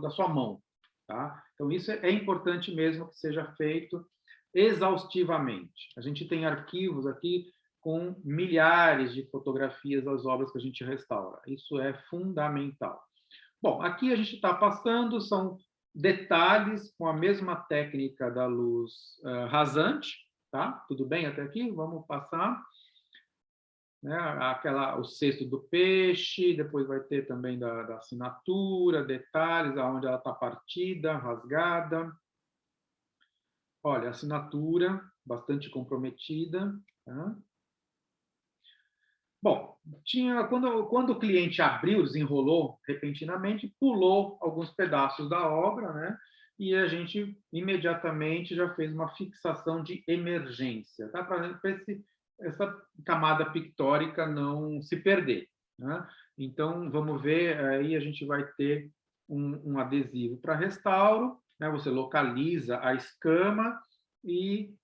[SPEAKER 1] da sua mão. Tá? Então, isso é importante mesmo que seja feito exaustivamente. A gente tem arquivos aqui com milhares de fotografias das obras que a gente restaura. Isso é fundamental. Bom, aqui a gente está passando, são detalhes com a mesma técnica da luz rasante, tá? Tudo bem até aqui? Vamos passar. Né? O cesto do peixe, depois vai ter também da assinatura, detalhes, aonde ela está partida, rasgada. Olha, assinatura, bastante comprometida. Tá? Bom, quando o cliente abriu, desenrolou repentinamente, pulou alguns pedaços da obra, né? E a gente imediatamente já fez uma fixação de emergência, tá? Para essa camada pictórica não se perder, né? Então, vamos ver, aí a gente vai ter um adesivo para restauro, né? Você localiza a escama e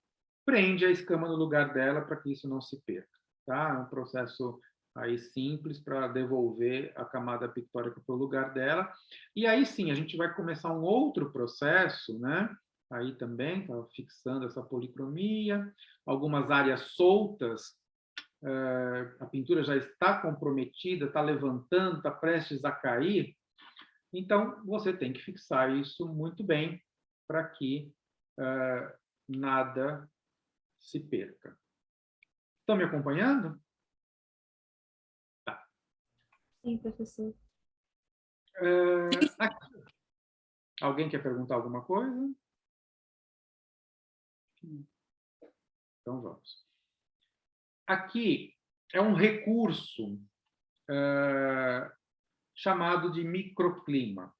[SPEAKER 1] prende a escama no lugar dela para que isso não se perca. Tá? É um processo aí simples para devolver a camada pictórica para o lugar dela. E aí sim, a gente vai começar um outro processo, né? Aí também, tá fixando essa policromia, algumas áreas soltas, a pintura já está comprometida, está levantando, está prestes a cair. Então, você tem que fixar isso muito bem para que nada se perca. Estão me acompanhando? Tá.
[SPEAKER 3] Sim, professor.
[SPEAKER 1] Aqui. Alguém quer perguntar alguma coisa? Então vamos. Aqui é um recurso chamado de microclima.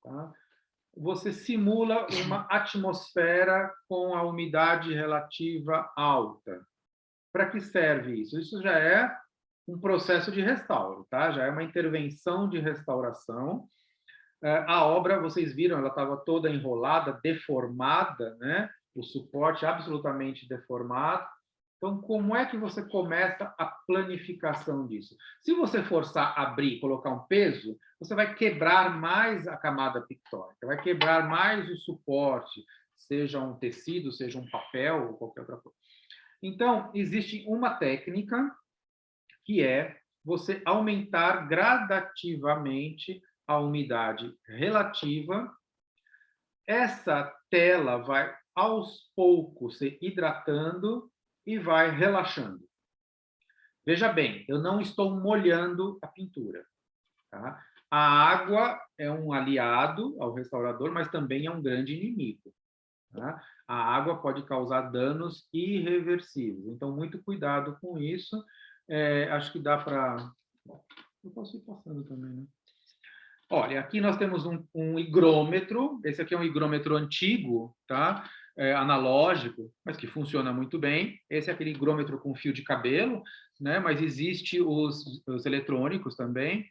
[SPEAKER 1] Tá? Você simula uma atmosfera com a umidade relativa alta. Para que serve isso? Isso já é um processo de restauro, tá? Já é uma intervenção de restauração. A obra, vocês viram, ela estava toda enrolada, deformada, né? O suporte absolutamente deformado. Então, como é que você começa a planificação disso? Se você forçar abrir e colocar um peso, você vai quebrar mais a camada pictórica, vai quebrar mais o suporte, seja um tecido, seja um papel ou qualquer outra coisa. Então, existe uma técnica que é você aumentar gradativamente a umidade relativa. Essa tela vai, aos poucos, se hidratando e vai relaxando. Veja bem, eu não estou molhando a pintura. Tá? A água é um aliado ao restaurador, mas também é um grande inimigo. Tá? A água pode causar danos irreversíveis. Então, muito cuidado com isso. Acho que dá para... Eu posso ir passando também, né? Olha, aqui nós temos um higrômetro. Esse aqui é um higrômetro antigo, tá? Analógico, mas que funciona muito bem. Esse é aquele higrômetro com fio de cabelo, né? Mas existe os eletrônicos também.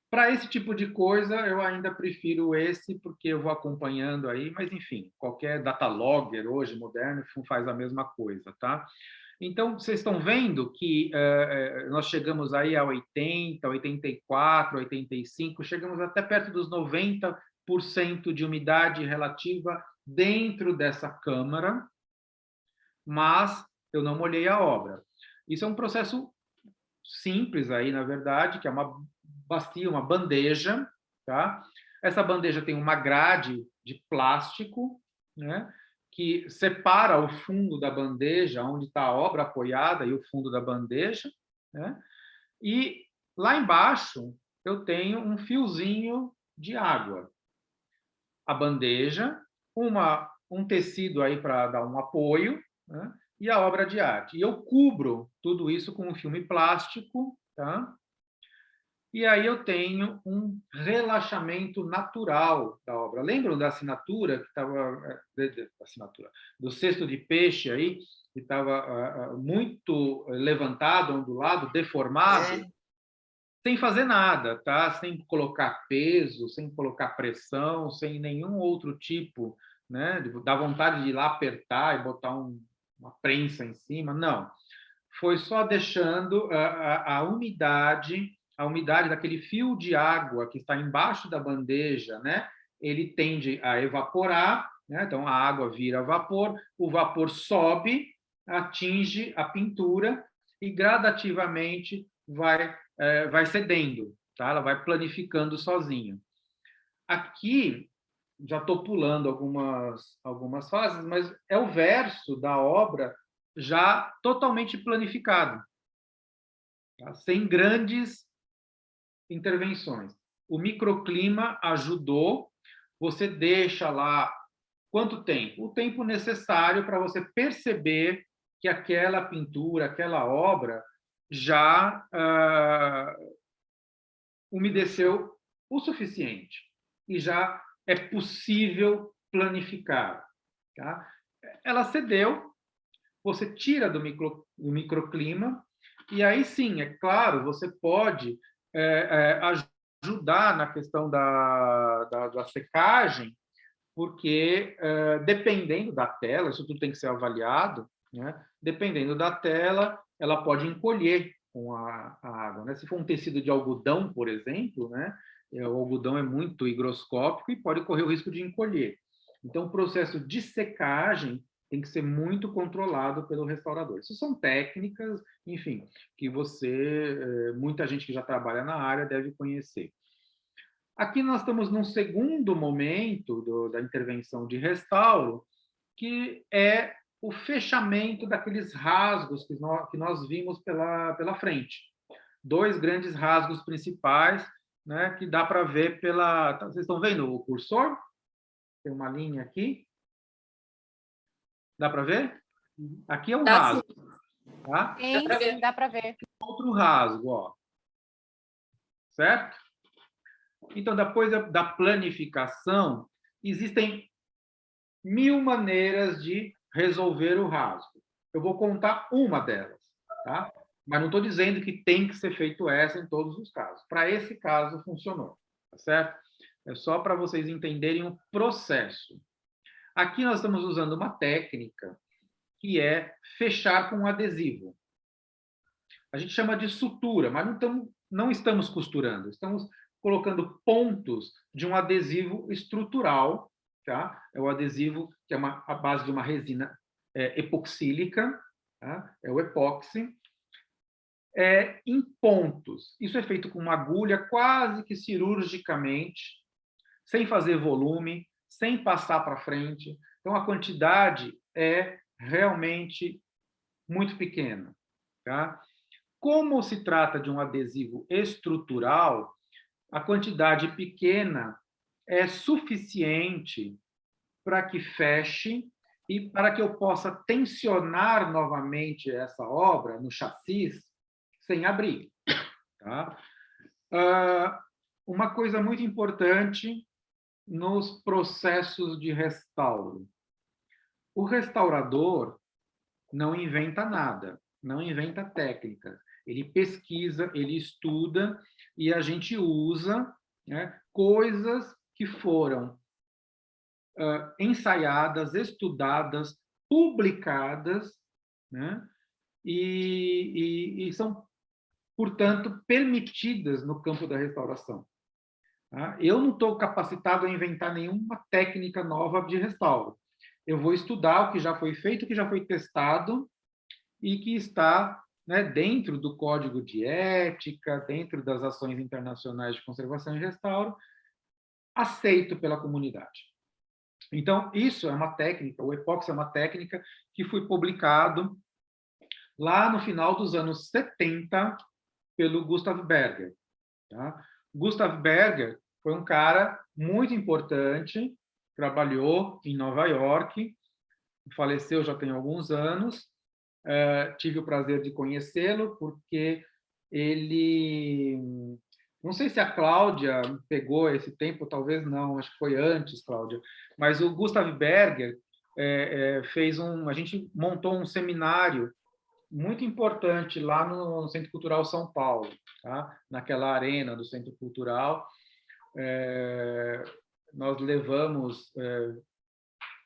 [SPEAKER 1] Para esse tipo de coisa, eu ainda prefiro esse, porque eu vou acompanhando aí, mas, enfim, qualquer data logger hoje, moderno, faz a mesma coisa, tá? Então, vocês estão vendo que nós chegamos aí a 80, 84, 85, chegamos até perto dos 90% de umidade relativa dentro dessa câmara, mas eu não molhei a obra. Isso é um processo simples aí, na verdade, que é uma bacia, uma bandeja, tá? Essa bandeja tem uma grade de plástico, né? Que separa o fundo da bandeja, onde está a obra apoiada, e o fundo da bandeja, né? E lá embaixo eu tenho um fiozinho de água. A bandeja, um tecido aí para dar um apoio, né? E a obra de arte. E eu cubro tudo isso com um filme plástico, tá? E aí eu tenho um relaxamento natural da obra. Lembram da assinatura que estava do cesto de peixe aí, que estava muito levantado, ondulado, deformado, sem fazer nada, tá? Sem colocar peso, sem colocar pressão, sem nenhum outro tipo, né? Dá vontade de ir lá apertar e botar uma prensa em cima, não. Foi só deixando a umidade daquele fio de água que está embaixo da bandeja, né? Ele tende a evaporar, né? Então a água vira vapor, o vapor sobe, atinge a pintura e gradativamente vai cedendo, tá? Ela vai planificando sozinha. Aqui, já estou pulando algumas fases, mas é o verso da obra já totalmente planificado, tá? Sem grandes intervenções. O microclima ajudou, você deixa lá quanto tempo? O tempo necessário para você perceber que aquela pintura, aquela obra já umedeceu o suficiente e já é possível planificar. Tá? Ela cedeu, você tira do microclima, e aí sim, é claro, você pode ajudar na questão da secagem, porque dependendo da tela, isso tudo tem que ser avaliado, né? Dependendo da tela, ela pode encolher com a água, né? Se for um tecido de algodão, por exemplo, né? O algodão é muito higroscópico e pode correr o risco de encolher. Então, o processo de secagem tem que ser muito controlado pelo restaurador. Isso são técnicas, enfim, que muita gente que já trabalha na área deve conhecer. Aqui nós estamos num segundo momento da intervenção de restauro, que é o fechamento daqueles rasgos que nós vimos pela frente. 2 grandes rasgos principais, né, que dá para ver pela... Vocês estão vendo o cursor? Tem uma linha aqui. Dá para ver? Aqui é um rasgo. Tá?
[SPEAKER 6] Sim, dá para ver.
[SPEAKER 1] Outro rasgo, ó. Certo? Então, depois da planificação, existem 1000 maneiras de resolver o rasgo. Eu vou contar uma delas, tá? Mas não estou dizendo que tem que ser feito essa em todos os casos. Para esse caso, funcionou, tá certo? É só para vocês entenderem o processo. Aqui nós estamos usando uma técnica que é fechar com um adesivo. A gente chama de sutura, mas não estamos costurando, estamos colocando pontos de um adesivo estrutural, tá? É o adesivo que é a base de uma resina epoxílica, tá? É o epóxi, em pontos. Isso é feito com uma agulha quase que cirurgicamente, sem fazer volume, sem passar para frente. Então, a quantidade é realmente muito pequena, tá? Como se trata de um adesivo estrutural, a quantidade pequena é suficiente para que feche e para que eu possa tensionar novamente essa obra no chassis sem abrir. Tá? Uma coisa muito importante nos processos de restauro. O restaurador não inventa nada, não inventa técnicas. Ele pesquisa, ele estuda e a gente usa, né, coisas que foram ensaiadas, estudadas, publicadas, né, e são, portanto, permitidas no campo da restauração. Tá? Eu não estou capacitado a inventar nenhuma técnica nova de restauro. Eu vou estudar o que já foi feito, o que já foi testado e que está, né, dentro do código de ética, dentro das ações internacionais de conservação e restauro, aceito pela comunidade. Então, isso é uma técnica, o epóxi é uma técnica que foi publicado lá no final dos anos 70 pelo Gustav Berger. Tá? Gustav Berger foi um cara muito importante, trabalhou em Nova York, faleceu já tem alguns anos. Tive o prazer de conhecê-lo, porque ele... Não sei se a Cláudia pegou esse tempo, talvez não, acho que foi antes, Cláudia, mas o Gustav Berger a gente montou um seminário muito importante lá no Centro Cultural São Paulo, tá? Naquela arena do Centro Cultural. Nós levamos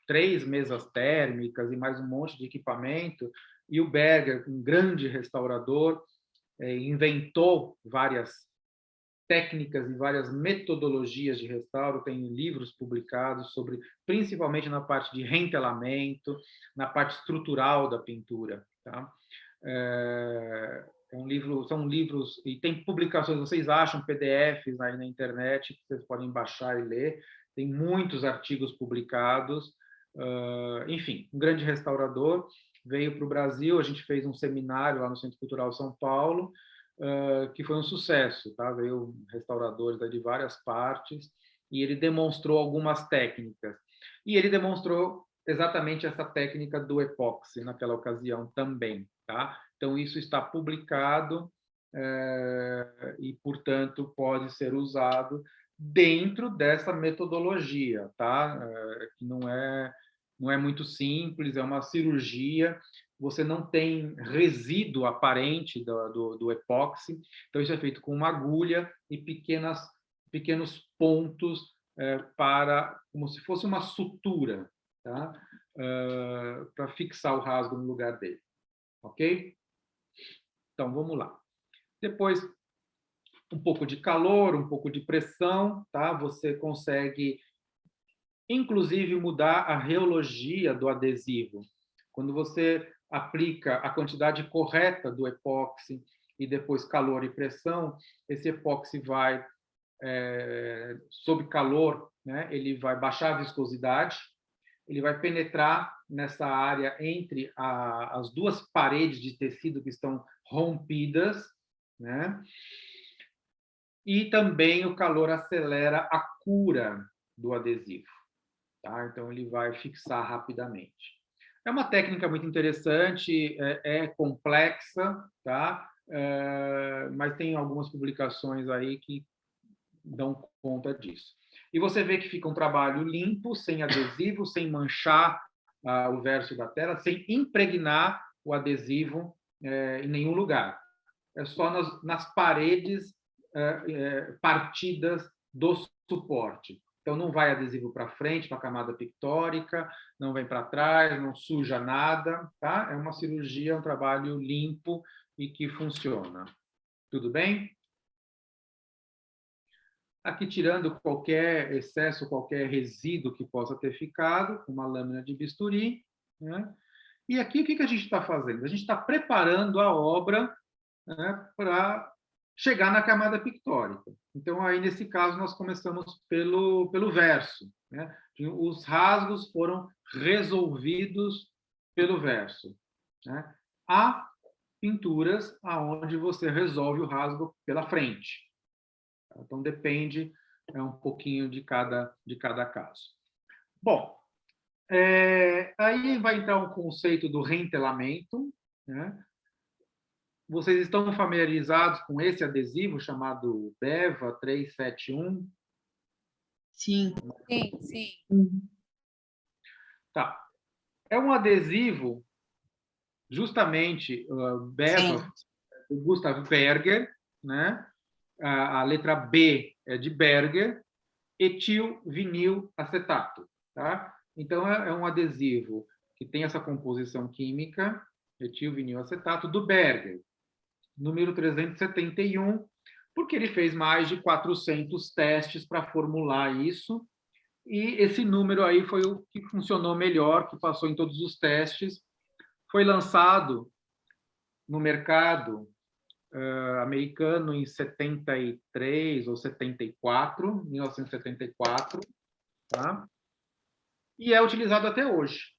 [SPEAKER 1] 3 mesas térmicas e mais um monte de equipamento, e o Berger, um grande restaurador, inventou várias técnicas e várias metodologias de restauro, tem livros publicados sobre, principalmente na parte de reentelamento, na parte estrutural da pintura. Tá? É um livro, são livros, e tem publicações, vocês acham PDFs aí na internet, que vocês podem baixar e ler. Tem muitos artigos publicados. Enfim, um grande restaurador. Veio para o Brasil, a gente fez um seminário lá no Centro Cultural São Paulo, que foi um sucesso, tá? Veio restauradores de várias partes, e ele demonstrou algumas técnicas. E ele demonstrou exatamente essa técnica do epóxi naquela ocasião também, tá? Então, isso está publicado e, portanto, pode ser usado dentro dessa metodologia, tá? Que não é muito simples, é uma cirurgia, você não tem resíduo aparente do epóxi, então isso é feito com uma agulha e pequenos pontos como se fosse uma sutura, tá? Para fixar o rasgo no lugar dele, ok? Então, vamos lá. Depois, um pouco de calor, um pouco de pressão, tá? Você consegue, inclusive, mudar a reologia do adesivo. Quando você aplica a quantidade correta do epóxi e depois calor e pressão, esse epóxi vai, sob calor, né? Ele vai baixar a viscosidade, ele vai penetrar nessa área entre as duas paredes de tecido que estão rompidas, né? E também o calor acelera a cura do adesivo, tá? Então, ele vai fixar rapidamente. É uma técnica muito interessante, é complexa, tá? Mas tem algumas publicações aí que dão conta disso. E você vê que fica um trabalho limpo, sem adesivo, sem manchar o verso da tela, sem impregnar o adesivo em nenhum lugar. É só nas paredes partidas do suporte. Então, não vai adesivo para frente, para a camada pictórica, não vem para trás, não suja nada, tá? É uma cirurgia, um trabalho limpo e que funciona. Tudo bem? Aqui, tirando qualquer excesso, qualquer resíduo que possa ter ficado, uma lâmina de bisturi, né? E aqui, o que a gente está fazendo? A gente está preparando a obra, né, para chegar na camada pictórica. Então, aí, nesse caso, nós começamos pelo verso, né? Os rasgos foram resolvidos pelo verso, né? Há pinturas onde você resolve o rasgo pela frente. Então, depende um pouquinho de cada caso. Bom, aí vai entrar um conceito do reentelamento, né? Vocês estão familiarizados com esse adesivo chamado BEVA 371?
[SPEAKER 6] Sim.
[SPEAKER 3] Sim, sim.
[SPEAKER 1] Tá. É um adesivo, justamente, BEVA, do Gustav Berger, né? A letra B é de Berger, etil vinil acetato, tá? Então, é um adesivo que tem essa composição química, etil vinil acetato, do Berger, número 371, porque ele fez mais de 400 testes para formular isso, e esse número aí foi o que funcionou melhor, que passou em todos os testes. Foi lançado no mercado americano em 73 ou 74, 1974, tá? E é utilizado até hoje.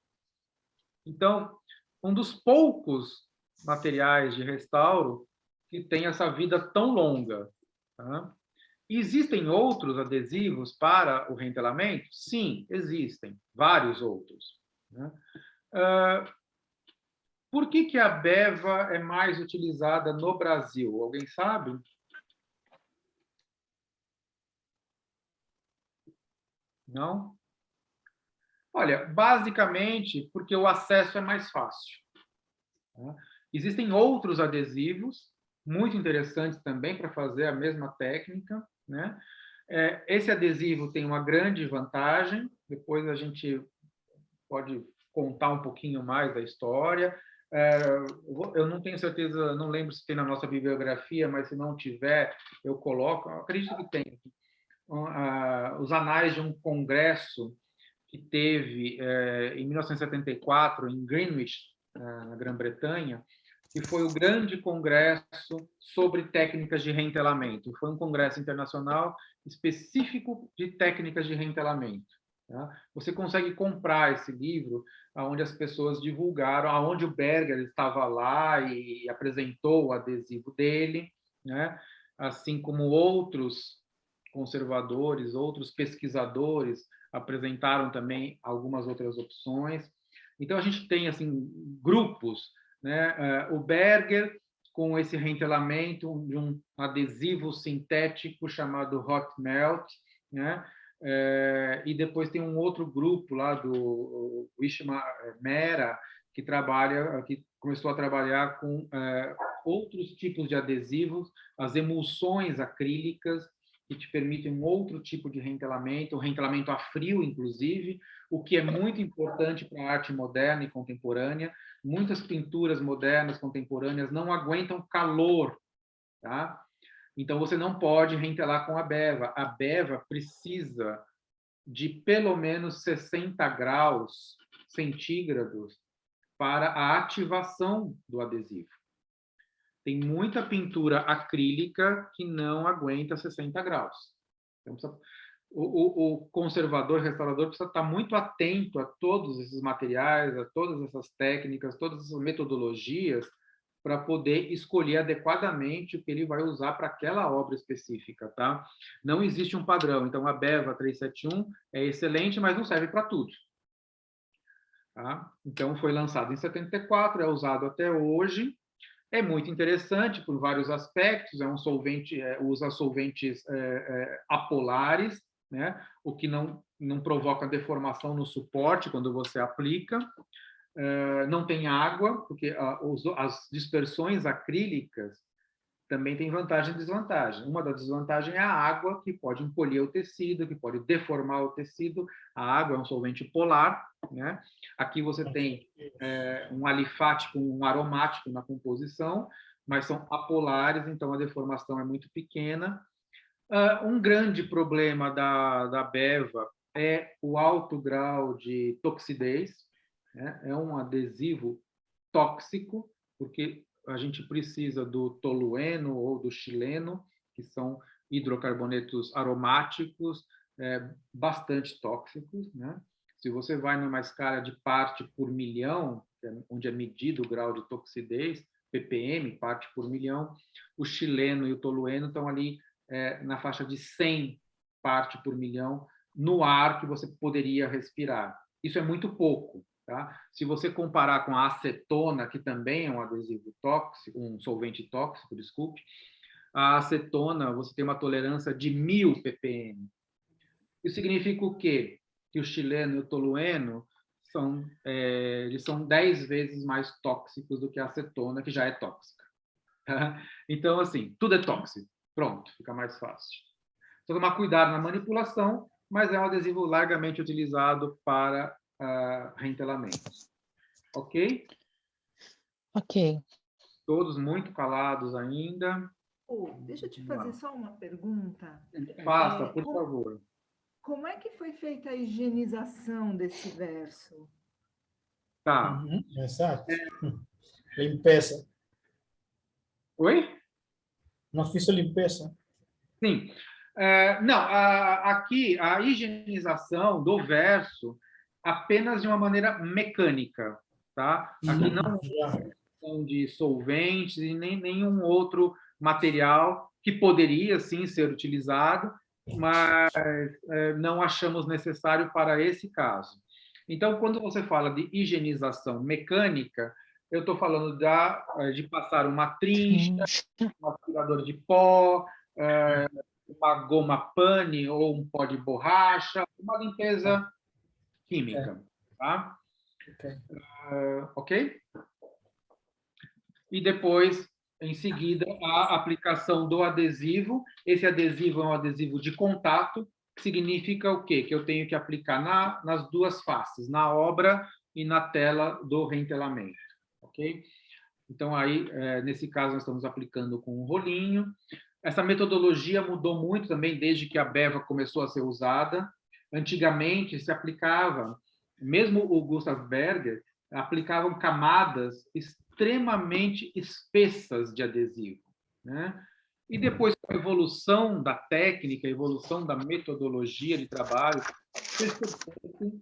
[SPEAKER 1] Então, um dos poucos materiais de restauro que tem essa vida tão longa, tá? Existem outros adesivos para o reentelamento? Sim, existem, vários outros, né? Por que a BEVA é mais utilizada no Brasil? Alguém sabe? Não? Olha, basicamente porque o acesso é mais fácil, tá? Existem outros adesivos muito interessantes também para fazer a mesma técnica, né? Esse adesivo tem uma grande vantagem, depois a gente pode contar um pouquinho mais da história. Eu não tenho certeza, não lembro se tem na nossa bibliografia, mas se não tiver, eu coloco, eu acredito que tem, os anais de um congresso que teve em 1974, em Greenwich, na Grã-Bretanha, que foi o grande congresso sobre técnicas de reentelamento. Foi um congresso internacional específico de técnicas de reentelamento. Tá? Você consegue comprar esse livro, onde as pessoas divulgaram, onde o Berger estava lá e apresentou o adesivo dele, né? Assim como outros conservadores, outros pesquisadores apresentaram também algumas outras opções. Então, a gente tem assim grupos, né? O Berger, com esse reentelamento de um adesivo sintético chamado Hot Melt, né? E depois tem um outro grupo lá do Wishma Mera, que começou a trabalhar com outros tipos de adesivos, as emulsões acrílicas, que te permitem um outro tipo de reentelamento, o reentelamento a frio, inclusive, o que é muito importante para a arte moderna e contemporânea. Muitas pinturas modernas, contemporâneas, não aguentam calor, tá? Então, você não pode reentelar com a beva. A beva precisa de pelo menos 60 graus centígrados para a ativação do adesivo. Tem muita pintura acrílica que não aguenta 60 graus. Então, o conservador, restaurador, precisa estar muito atento a todos esses materiais, a todas essas técnicas, todas essas metodologias, para poder escolher adequadamente o que ele vai usar para aquela obra específica, tá? Não existe um padrão. Então, a Beva 371 é excelente, mas não serve para tudo. Tá? Então, foi lançado em 74, é usado até hoje. É muito interessante por vários aspectos. É um solvente, usa solventes apolares, né? O que não provoca deformação no suporte quando você aplica. Não tem água, porque as dispersões acrílicas também têm vantagem e desvantagem. Uma das desvantagens é a água, que pode encolher o tecido, que pode deformar o tecido. A água é um solvente polar, né? Aqui você tem um alifático, um aromático na composição, mas são apolares, então a deformação é muito pequena. Um grande problema da Beva é o alto grau de toxidez, né? É um adesivo tóxico, porque a gente precisa do tolueno ou do xileno, que são hidrocarbonetos aromáticos bastante tóxicos, né? Se você vai numa escala de parte por milhão, onde é medido o grau de toxidez, ppm, parte por milhão, o xileno e o tolueno estão ali na faixa de 100 parte por milhão no ar que você poderia respirar. Isso é muito pouco. Tá? Se você comparar com a acetona, que também é um adesivo tóxico, um solvente tóxico, desculpe, a acetona você tem uma tolerância de 1000 ppm. Isso significa o quê? Que o xileno e o tolueno eles são 10 vezes mais tóxicos do que a acetona, que já é tóxica. Tá? Então, assim, tudo é tóxico. Pronto, fica mais fácil. Só tomar cuidado na manipulação, mas é um adesivo largamente utilizado para reentelamentos. Ok?
[SPEAKER 7] Ok.
[SPEAKER 1] Todos muito calados ainda.
[SPEAKER 8] Deixa eu te fazer só uma pergunta.
[SPEAKER 1] Faça, por favor.
[SPEAKER 8] Como é que foi feita a higienização desse verso?
[SPEAKER 1] Tá.
[SPEAKER 4] Exato. Limpeza.
[SPEAKER 1] Oi?
[SPEAKER 4] Não fiz limpeza.
[SPEAKER 1] Sim. Não, aqui a higienização do verso apenas de uma maneira mecânica, tá? Aqui não é questão de solventes e nem nenhum outro material que poderia sim ser utilizado, mas não achamos necessário para esse caso. Então, quando você fala de higienização mecânica, eu estou falando de passar uma trincha, um aspirador de pó, uma goma pane ou um pó de borracha, uma limpeza química, tá? Ok? E depois, em seguida, a aplicação do adesivo. Esse adesivo é um adesivo de contato, que significa o quê? Que eu tenho que aplicar nas duas faces, na obra e na tela do reentelamento, ok? Então, aí, nesse caso, nós estamos aplicando com um rolinho. Essa metodologia mudou muito também desde que a Beva começou a ser usada. Antigamente, se aplicava, mesmo o Gustav Berger, aplicavam camadas extremamente espessas de adesivo, né? E depois, com a evolução da técnica, a evolução da metodologia de trabalho, percebeu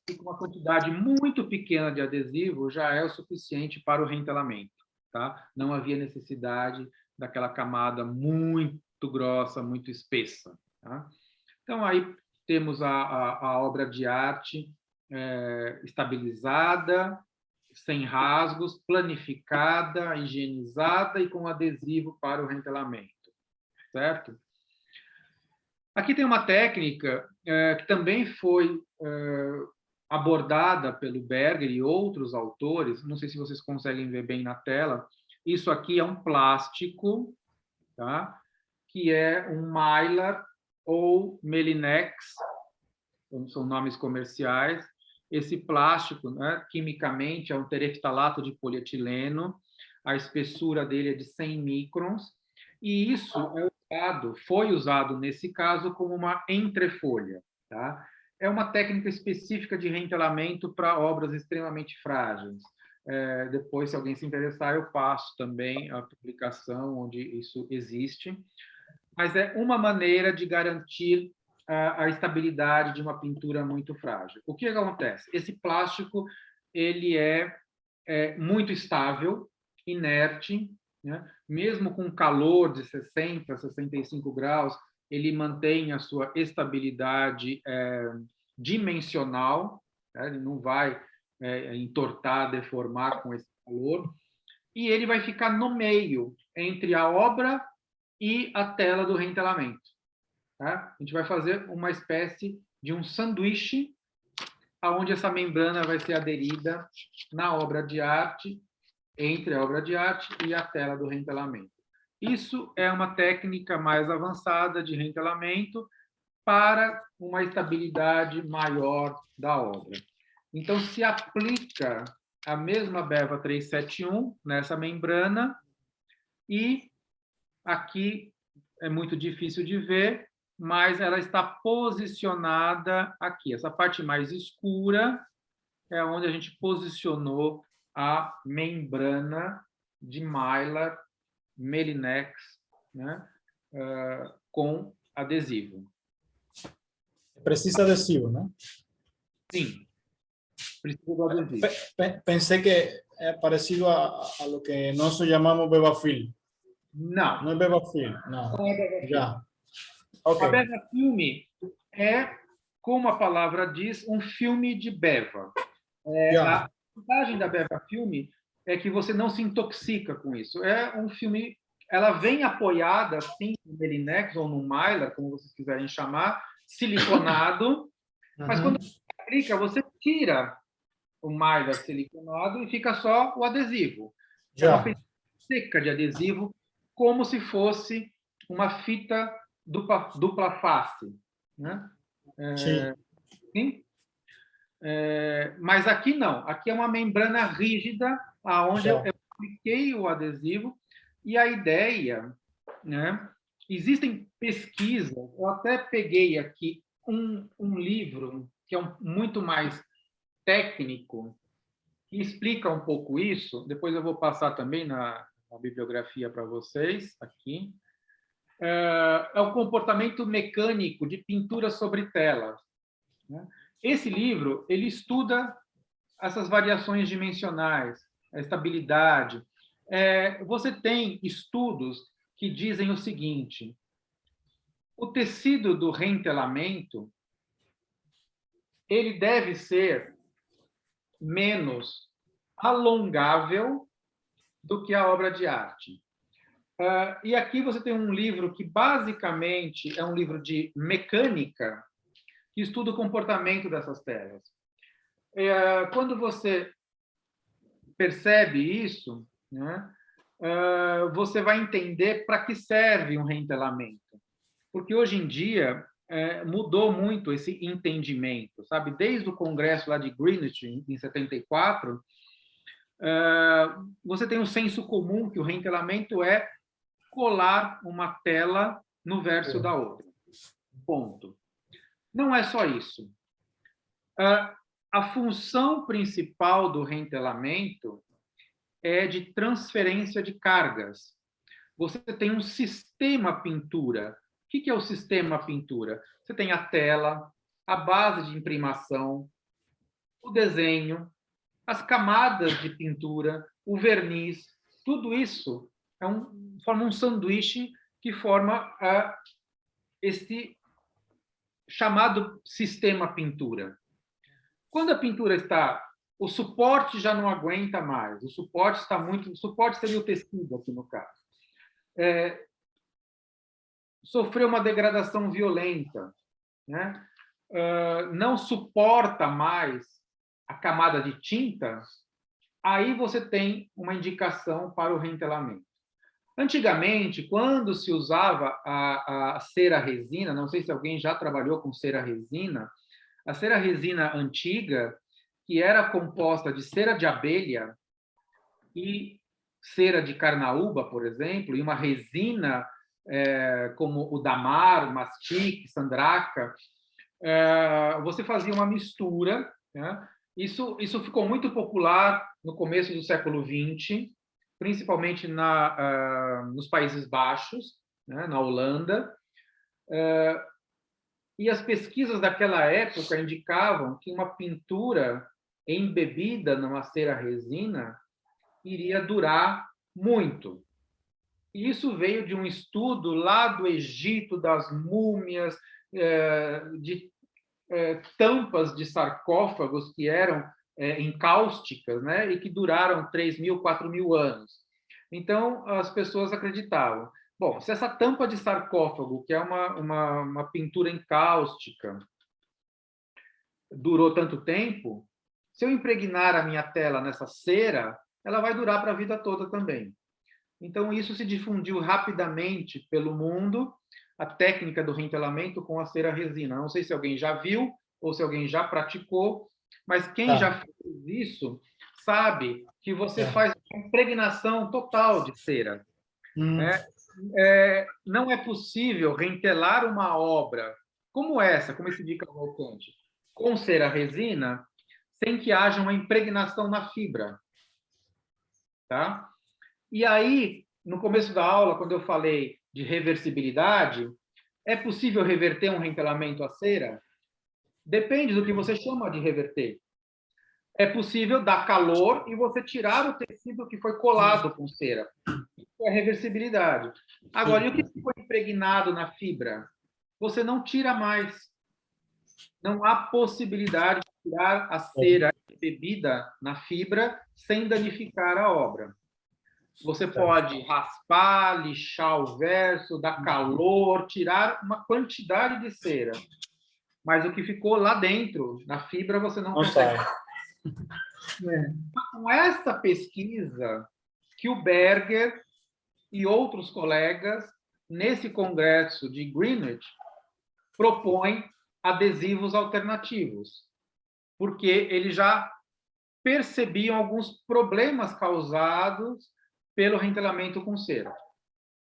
[SPEAKER 1] que com uma quantidade muito pequena de adesivo já é o suficiente para o rentelamento, tá? Não havia necessidade daquela camada muito grossa, muito espessa, tá? Então, aí temos a obra de arte estabilizada, sem rasgos, planificada, higienizada e com adesivo para o rentelamento, certo? Aqui tem uma técnica que também foi abordada pelo Berger e outros autores, não sei se vocês conseguem ver bem na tela. Isso aqui é um plástico, tá? Que é um Mylar ou Melinex, são nomes comerciais. Esse plástico, né, quimicamente, é um tereftalato de polietileno, a espessura dele é de 100 microns, e isso foi usado, nesse caso, como uma entrefolha, tá? É uma técnica específica de rentelamento para obras extremamente frágeis. Depois, se alguém se interessar, eu passo também a publicação onde isso existe. Mas é uma maneira de garantir a estabilidade de uma pintura muito frágil. O que acontece? Esse plástico ele é muito estável, inerte, né? Mesmo com calor de 60, 65 graus, ele mantém a sua estabilidade dimensional, né? Ele não vai entortar, deformar com esse calor, e ele vai ficar no meio, entre a obra e a tela do rentelamento. Tá? A gente vai fazer uma espécie de um sanduíche, onde essa membrana vai ser aderida na obra de arte, entre a obra de arte e a tela do rentelamento. Isso é uma técnica mais avançada de rentelamento para uma estabilidade maior da obra. Então, se aplica a mesma BEVA 371 nessa membrana, e aqui é muito difícil de ver, mas ela está posicionada aqui. Essa parte mais escura é onde a gente posicionou a membrana de Mylar Melinex, né, com adesivo.
[SPEAKER 4] Precisa adesivo, né?
[SPEAKER 1] Sim, precisa do adesivo.
[SPEAKER 4] Pensé que é parecido a lo que nós chamamos Bevafil.
[SPEAKER 1] Não.
[SPEAKER 4] Não é Bevafil, não.
[SPEAKER 1] Não é Bevafil.
[SPEAKER 4] Já.
[SPEAKER 1] A
[SPEAKER 4] Ok.
[SPEAKER 1] Beva Filme é, como a palavra diz, um filme de Beva. A vantagem da Beva Filme é que você não se intoxica com isso. É um filme, ela vem apoiada, assim, no Melinex ou no Mylar, como vocês quiserem chamar, siliconado, mas quando você aplica, você tira o Mylar siliconado e fica só o adesivo. É uma peça seca de adesivo, como se fosse uma fita dupla face, né? Sim. Mas aqui não. Aqui é uma membrana rígida, aonde eu apliquei o adesivo, e a ideia, né? Existem pesquisas. Eu até peguei aqui um livro que é muito mais técnico, que explica um pouco isso. Depois eu vou passar também na bibliografia para vocês aqui. É o comportamento mecânico de pintura sobre telas. Esse livro ele estuda essas variações dimensionais, a estabilidade. Você tem estudos que dizem o seguinte: o tecido do rentelamento ele deve ser menos alongável do que a obra de arte. E aqui você tem um livro que, basicamente, é um livro de mecânica, que estuda o comportamento dessas telas. Quando você percebe isso, né, você vai entender para que serve um rentelamento. Porque, hoje em dia, mudou muito esse entendimento, sabe? Desde o congresso lá de Greenwich, em 74, você tem um senso comum que o rentelamento é colar uma tela no verso da outra. Ponto. Não é só isso. A função principal do rentelamento é de transferência de cargas. Você tem um sistema pintura. O que é o sistema pintura? Você tem a tela, a base de imprimação, o desenho, as camadas de pintura, o verniz, tudo isso forma um sanduíche que forma esse chamado sistema pintura. Quando a pintura está... O suporte já não aguenta mais, o suporte está muito... O suporte seria o tecido, aqui no caso. Sofreu uma degradação violenta, né? Não suporta mais a camada de tinta, aí você tem uma indicação para o reentelamento. Antigamente, quando se usava a cera resina, não sei se alguém já trabalhou com cera resina, a cera resina antiga, que era composta de cera de abelha e cera de carnaúba, por exemplo, e uma resina como o damar, mastic, sandraca, você fazia uma mistura, né? Isso ficou muito popular no começo do século XX, principalmente nos Países Baixos, né? Na Holanda. E as pesquisas daquela época indicavam que uma pintura embebida numa cera resina iria durar muito. E isso veio de um estudo lá do Egito, das múmias, de tampas de sarcófagos que eram encáusticas, né, e que duraram 3.000, 4.000 anos. Então, as pessoas acreditavam. Bom, se essa tampa de sarcófago, que é uma pintura encáustica, durou tanto tempo, se eu impregnar a minha tela nessa cera, ela vai durar para a vida toda também. Então, isso se difundiu rapidamente pelo mundo, a técnica do reentelamento com a cera resina. Não sei se alguém já viu ou se alguém já praticou, mas quem já fez isso sabe que você faz uma impregnação total de cera. Não é possível reentelar uma obra como essa, como esse de Cavalcante, com cera resina, sem que haja uma impregnação na fibra. Tá? E aí, no começo da aula, quando eu falei de reversibilidade, é possível reverter um reentelamento à cera? Depende do que você chama de reverter. É possível dar calor e você tirar o tecido que foi colado com cera. Isso é reversibilidade. Agora, e o que foi impregnado na fibra? Você não tira mais. Não há possibilidade de tirar a cera embebida na fibra sem danificar a obra. Você pode raspar, lixar o verso, dar calor, tirar uma quantidade de cera. Mas o que ficou lá dentro, na fibra, você não consegue. Com essa pesquisa que o Berger e outros colegas, nesse congresso de Greenwich, propõem adesivos alternativos, porque eles já percebiam alguns problemas causados pelo reentelamento com cera,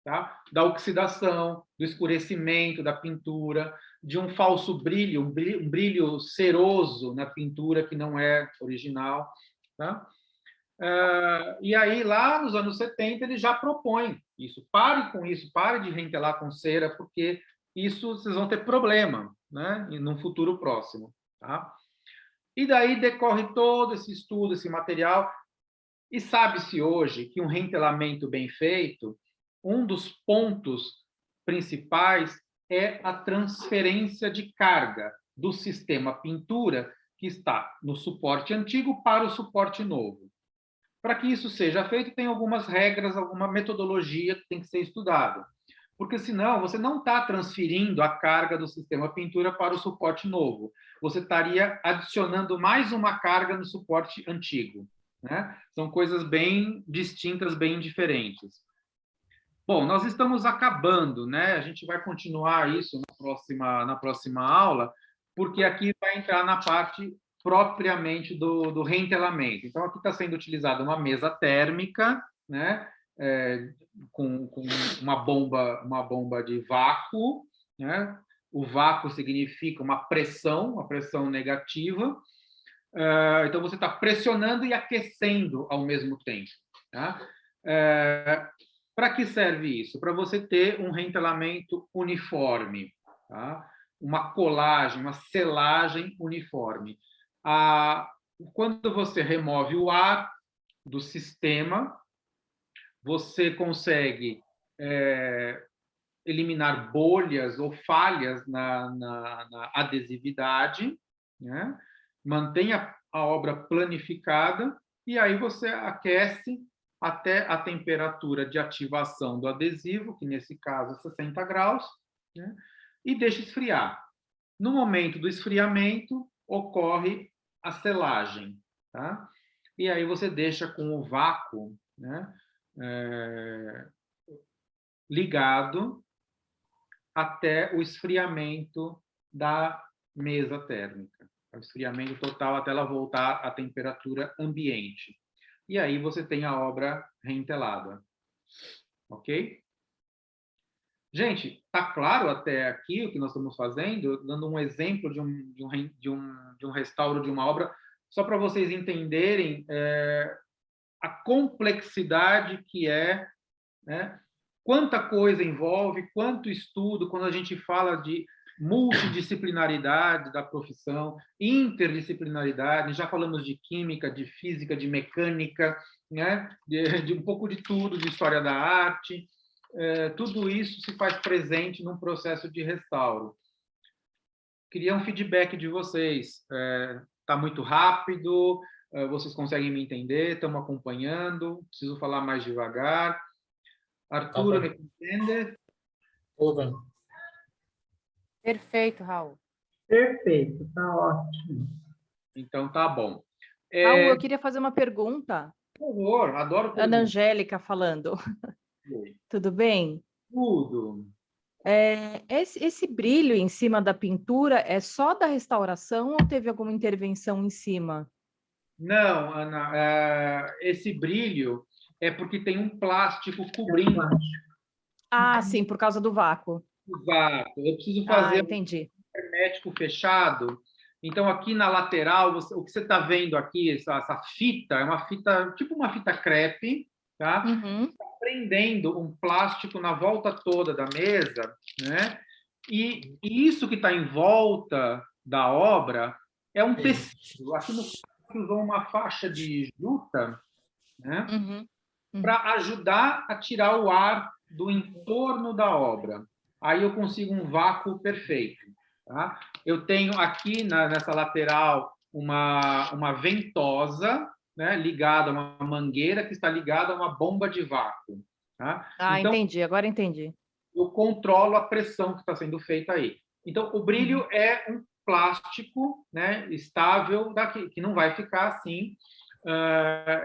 [SPEAKER 1] tá? Da oxidação, do escurecimento da pintura, de um falso brilho, um brilho ceroso na pintura que não é original, tá? E aí, lá nos anos 70, ele já propõe isso. Pare com isso, pare de reentelar com cera, porque isso vocês vão ter problema, né? E num futuro próximo, tá? E daí decorre todo esse estudo, esse material, e sabe-se hoje que um reentelamento bem feito, um dos pontos principais é a transferência de carga do sistema pintura que está no suporte antigo para o suporte novo. Para que isso seja feito, tem algumas regras, alguma metodologia que tem que ser estudada. Porque, senão, você não está transferindo a carga do sistema pintura para o suporte novo. Você estaria adicionando mais uma carga no suporte antigo, né? São coisas bem distintas, bem diferentes. Bom, nós estamos acabando, né? A gente vai continuar isso na próxima aula, porque aqui vai entrar na parte propriamente do reentelamento. Então, aqui está sendo utilizada uma mesa térmica, né? Com uma bomba de vácuo, né? O vácuo significa uma pressão negativa. Então, você está pressionando e aquecendo ao mesmo tempo. Tá? Para que serve isso? Para você ter um rentelamento uniforme, tá? Uma colagem, uma selagem uniforme. Quando você remove o ar do sistema, você consegue eliminar bolhas ou falhas na adesividade, né? Mantém a obra planificada e aí você aquece até a temperatura de ativação do adesivo, que nesse caso é 60 graus, né? E deixa esfriar. No momento do esfriamento, ocorre a selagem, tá? E aí você deixa com o vácuo, né, ligado até o esfriamento da mesa térmica, o esfriamento total até ela voltar à temperatura ambiente. E aí você tem a obra reentelada. Ok? Gente, está claro até aqui o que nós estamos fazendo? Dando um exemplo de um restauro de uma obra, só para vocês entenderem a complexidade que é, né? Quanta coisa envolve, quanto estudo, quando a gente fala de multidisciplinaridade da profissão, interdisciplinaridade, já falamos de química, de física, de mecânica, né? de um pouco de tudo, de história da arte, tudo isso se faz presente num processo de restauro. Queria um feedback de vocês. Está muito rápido? Vocês conseguem me entender? Estamos acompanhando? Preciso falar mais devagar? Arturo, me entende?
[SPEAKER 4] Tudo bem.
[SPEAKER 6] Perfeito, Raul.
[SPEAKER 9] Perfeito, tá ótimo.
[SPEAKER 1] Então, tá bom.
[SPEAKER 6] Raul, eu queria fazer uma pergunta.
[SPEAKER 1] Por favor, adoro perguntas.
[SPEAKER 6] Ana Angélica falando. Tudo bem?
[SPEAKER 1] Tudo.
[SPEAKER 6] Esse brilho em cima da pintura é só da restauração ou teve alguma intervenção em cima?
[SPEAKER 1] Não, Ana, esse brilho é porque tem um plástico cobrindo.
[SPEAKER 6] Ah, sim, por causa do vácuo.
[SPEAKER 1] Exato. Eu preciso fazer
[SPEAKER 6] entendi.
[SPEAKER 1] um hermético fechado. Então, aqui na lateral, o que você está vendo aqui, essa fita, é uma fita, tipo uma fita crepe, tá?
[SPEAKER 6] Uhum.
[SPEAKER 1] Prendendo um plástico na volta toda da mesa, né? E isso que está em volta da obra é um tecido. Aqui no caso, usou uma faixa de juta, né? Para ajudar a tirar o ar do entorno da obra. Aí eu consigo um vácuo perfeito. Tá? Eu tenho aqui nessa lateral uma ventosa, né, ligada a uma mangueira que está ligada a uma bomba de vácuo. Tá? Então,
[SPEAKER 6] Entendi, agora entendi.
[SPEAKER 1] Eu controlo a pressão que está sendo feita aí. Então, o brilho é um plástico, né, estável, que não vai ficar assim,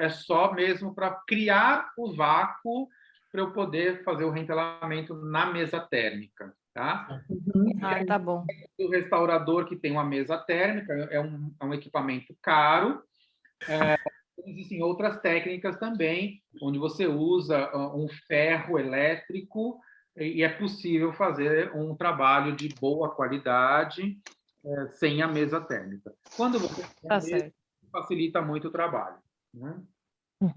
[SPEAKER 1] é só mesmo para criar o vácuo para eu poder fazer o rentelamento na mesa térmica. Tá?
[SPEAKER 6] Tá bom.
[SPEAKER 1] O restaurador que tem uma mesa térmica é um equipamento caro. Existem outras técnicas também, onde você usa um ferro elétrico e é possível fazer um trabalho de boa qualidade sem a mesa térmica. Quando você tem a mesa, facilita muito o trabalho. Né?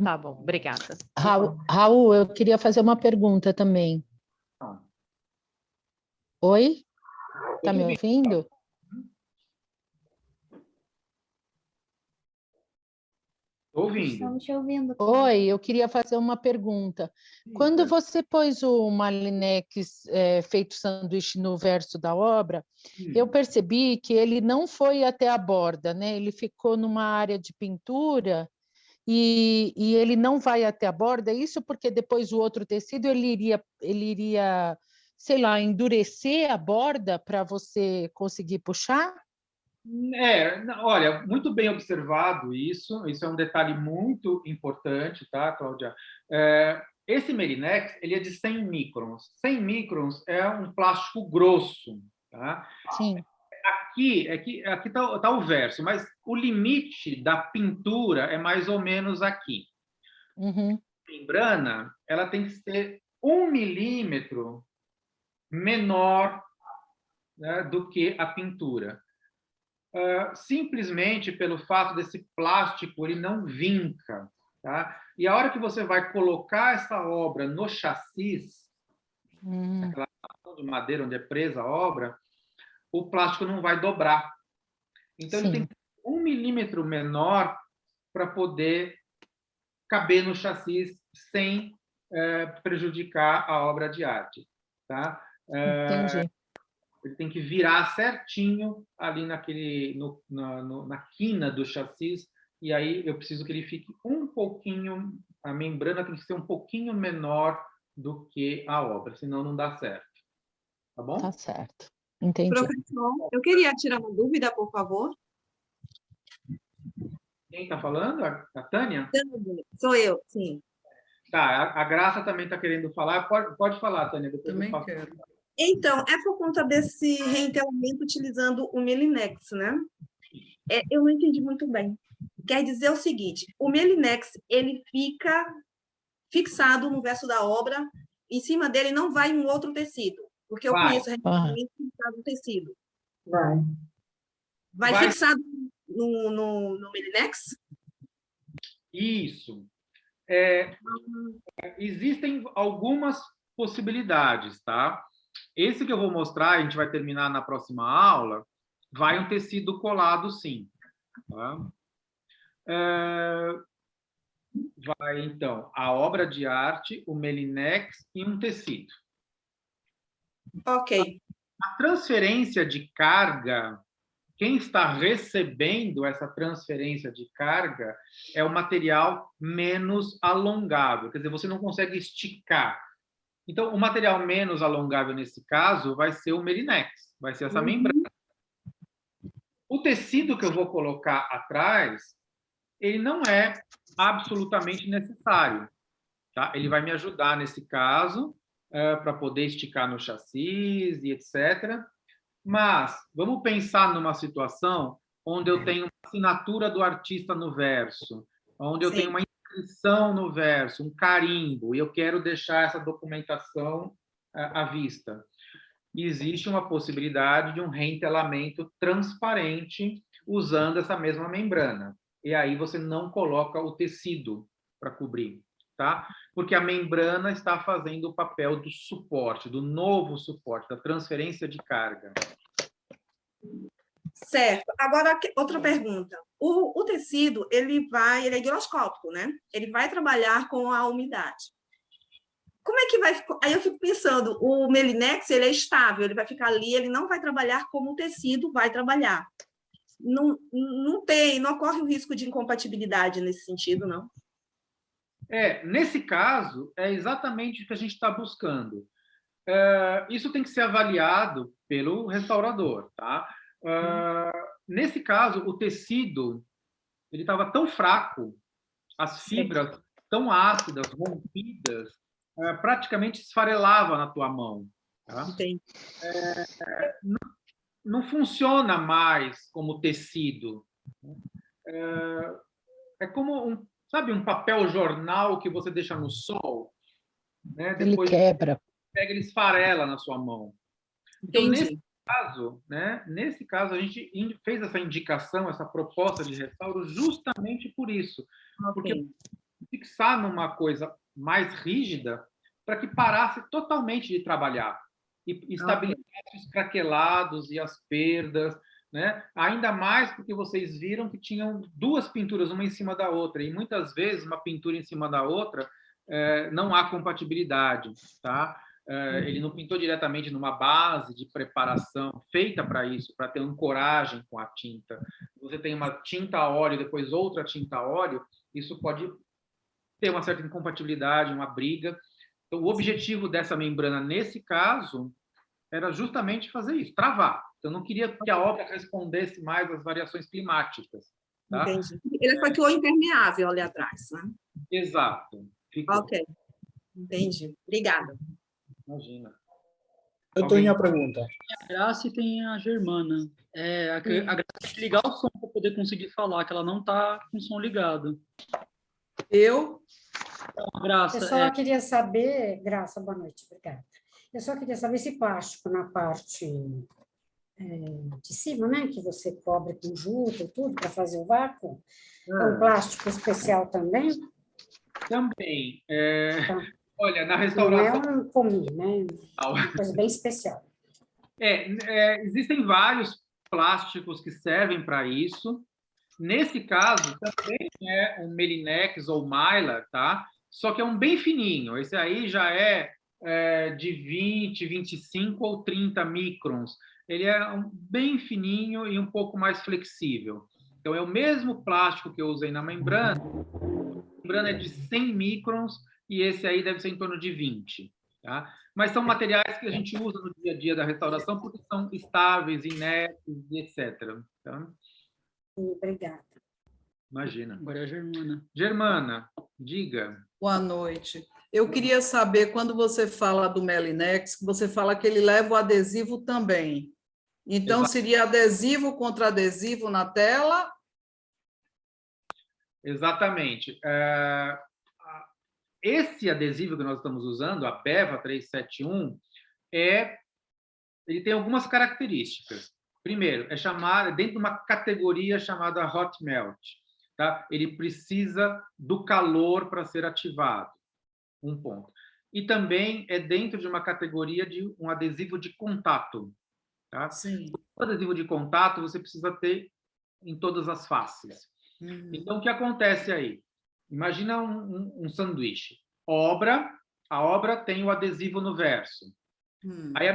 [SPEAKER 6] Tá bom, obrigada.
[SPEAKER 7] Raul, eu queria fazer uma pergunta também. Oi? Está me ouvindo?
[SPEAKER 1] Ouvindo.
[SPEAKER 3] Estamos te ouvindo.
[SPEAKER 7] Oi, eu queria fazer uma pergunta. Quando você pôs o Malinex feito sanduíche no verso da obra, eu percebi que ele não foi até a borda, né? Ele ficou numa área de pintura e ele não vai até a borda. Isso porque depois o outro tecido ele iria, sei lá, endurecer a borda para você conseguir puxar?
[SPEAKER 1] Olha, muito bem observado isso é um detalhe muito importante, tá, Cláudia? Esse Merinex, ele é de 100 microns. 100 microns é um plástico grosso, tá?
[SPEAKER 7] Sim.
[SPEAKER 1] Aqui tá o verso, mas o limite da pintura é mais ou menos aqui.
[SPEAKER 7] Uhum.
[SPEAKER 1] A membrana, ela tem que ser 1 milímetro menor, né, do que a pintura. Simplesmente pelo fato desse plástico ele não vinca, tá? E a hora que você vai colocar essa obra no chassis, aquela de madeira onde é presa a obra, o plástico não vai dobrar. Então, ele tem que ser 1 milímetro menor para poder caber no chassis sem prejudicar a obra de arte, tá?
[SPEAKER 7] Entendi.
[SPEAKER 1] Ele tem que virar certinho ali na quina do chassis, e aí eu preciso que ele fique um pouquinho, a membrana tem que ser um pouquinho menor do que a obra, senão não dá certo. Tá bom?
[SPEAKER 7] Tá certo. Entendi.
[SPEAKER 10] Professor, eu queria tirar uma dúvida, por favor.
[SPEAKER 1] Quem está falando? A Tânia?
[SPEAKER 10] Sou eu, sim.
[SPEAKER 1] Tá, a Graça também está querendo falar. Pode falar, Tânia. Depois
[SPEAKER 2] Também
[SPEAKER 1] eu
[SPEAKER 2] quero.
[SPEAKER 10] Então, é por conta desse reentelamento utilizando o Melinex, né? Eu não entendi muito bem. Quer dizer o seguinte, o Melinex, ele fica fixado no verso da obra, em cima dele não vai um outro tecido, porque eu conheço reentelamento fixado no tecido. Vai fixado no Melinex?
[SPEAKER 1] Isso. Existem algumas possibilidades, tá? Esse que eu vou mostrar, a gente vai terminar na próxima aula, vai um tecido colado, sim. Tá? Vai, então, a obra de arte, o Melinex e um tecido.
[SPEAKER 10] Ok.
[SPEAKER 1] A transferência de carga, quem está recebendo essa transferência de carga é o material menos alongável, quer dizer, você não consegue esticar. Então, o material menos alongável, nesse caso, vai ser o Melinex, vai ser essa membrana. O tecido que eu vou colocar atrás, ele não é absolutamente necessário. Tá? Ele vai me ajudar, nesse caso, para poder esticar no chassis e etc. Mas vamos pensar numa situação onde eu tenho uma assinatura do artista no verso, onde eu tenho uma inscrição no verso, um carimbo, e eu quero deixar essa documentação à vista. Existe uma possibilidade de um reentelamento transparente usando essa mesma membrana. E aí você não coloca o tecido para cobrir, tá? Porque a membrana está fazendo o papel do suporte, do novo suporte, da transferência de carga.
[SPEAKER 10] Certo. Agora, outra pergunta. O tecido, ele é higroscópico, né? Ele vai trabalhar com a umidade. Como é que vai ficar? Aí eu fico pensando, o Melinex, ele é estável, ele vai ficar ali, ele não vai trabalhar como o tecido vai trabalhar. Não ocorre o risco de incompatibilidade nesse sentido, não?
[SPEAKER 1] Nesse caso, é exatamente o que a gente está buscando. Isso tem que ser avaliado pelo restaurador, tá? Nesse caso, o tecido ele estava tão fraco, as fibras tão ácidas, rompidas, praticamente esfarelava na tua mão. Tá? Não funciona mais como tecido. É como um papel jornal que você deixa no sol, né? Depois
[SPEAKER 7] ele quebra.
[SPEAKER 1] Pega, ele esfarela na sua mão. Então, nesse caso, a gente fez essa indicação, essa proposta de restauro justamente por isso. Porque fixar numa coisa mais rígida para que parasse totalmente de trabalhar e estabilizasse os craquelados e as perdas, né? Ainda mais porque vocês viram que tinham duas pinturas, uma em cima da outra, e muitas vezes uma pintura em cima da outra não há compatibilidade, tá? Ele não pintou diretamente numa base de preparação feita para isso, para ter ancoragem com a tinta. Você tem uma tinta a óleo, depois outra tinta a óleo, isso pode ter uma certa incompatibilidade, uma briga. Então, o objetivo dessa membrana, nesse caso, era justamente fazer isso, travar. Então, eu não queria que a obra respondesse mais às variações climáticas. Tá?
[SPEAKER 10] Entendi. Ele ficou impermeável ali atrás, né?
[SPEAKER 1] Exato. Ficou.
[SPEAKER 10] Ok. Entendi. Obrigada.
[SPEAKER 1] Imagina.
[SPEAKER 4] Eu tenho uma pergunta.
[SPEAKER 2] A Graça e tem a Germana. A Graça tem que ligar o som para poder conseguir falar, que ela não está com o som ligado.
[SPEAKER 11] Eu?
[SPEAKER 2] Graça,
[SPEAKER 11] Eu só queria saber, Graça, boa noite, obrigada. Eu só queria saber esse plástico na parte de cima, né, que você cobre com juta e tudo para fazer o vácuo, é um plástico especial também?
[SPEAKER 1] Também.
[SPEAKER 11] Então,
[SPEAKER 1] Olha, na
[SPEAKER 11] não é
[SPEAKER 1] restauração...
[SPEAKER 11] um comum, né? Uma coisa bem especial.
[SPEAKER 1] Existem vários plásticos que servem para isso. Nesse caso, também é um Melinex ou Mylar, tá? Só que é um bem fininho. Esse aí já é de 20, 25 ou 30 microns. Ele é bem fininho e um pouco mais flexível. Então, é o mesmo plástico que eu usei na membrana. A membrana é de 100 microns e esse aí deve ser em torno de 20. Tá? Mas são materiais que a gente usa no dia a dia da restauração porque são estáveis, inertes, etc. Tá?
[SPEAKER 11] Obrigada.
[SPEAKER 1] Imagina.
[SPEAKER 2] Agora é a Germana.
[SPEAKER 1] Germana, diga.
[SPEAKER 12] Boa noite. Eu queria saber, quando você fala do Melinex, você fala que ele leva o adesivo também. Então, seria adesivo contra adesivo na tela?
[SPEAKER 1] Exatamente. Esse adesivo que nós estamos usando, a BEVA 371, ele tem algumas características. Primeiro, é dentro de uma categoria chamada Hot Melt. Tá? Ele precisa do calor para ser ativado. Um ponto. E também é dentro de uma categoria de um adesivo de contato. Tá?
[SPEAKER 12] Sim.
[SPEAKER 1] O adesivo de contato você precisa ter em todas as faces. Então, o que acontece aí? Imagina um sanduíche. A obra tem o adesivo no verso. Aí a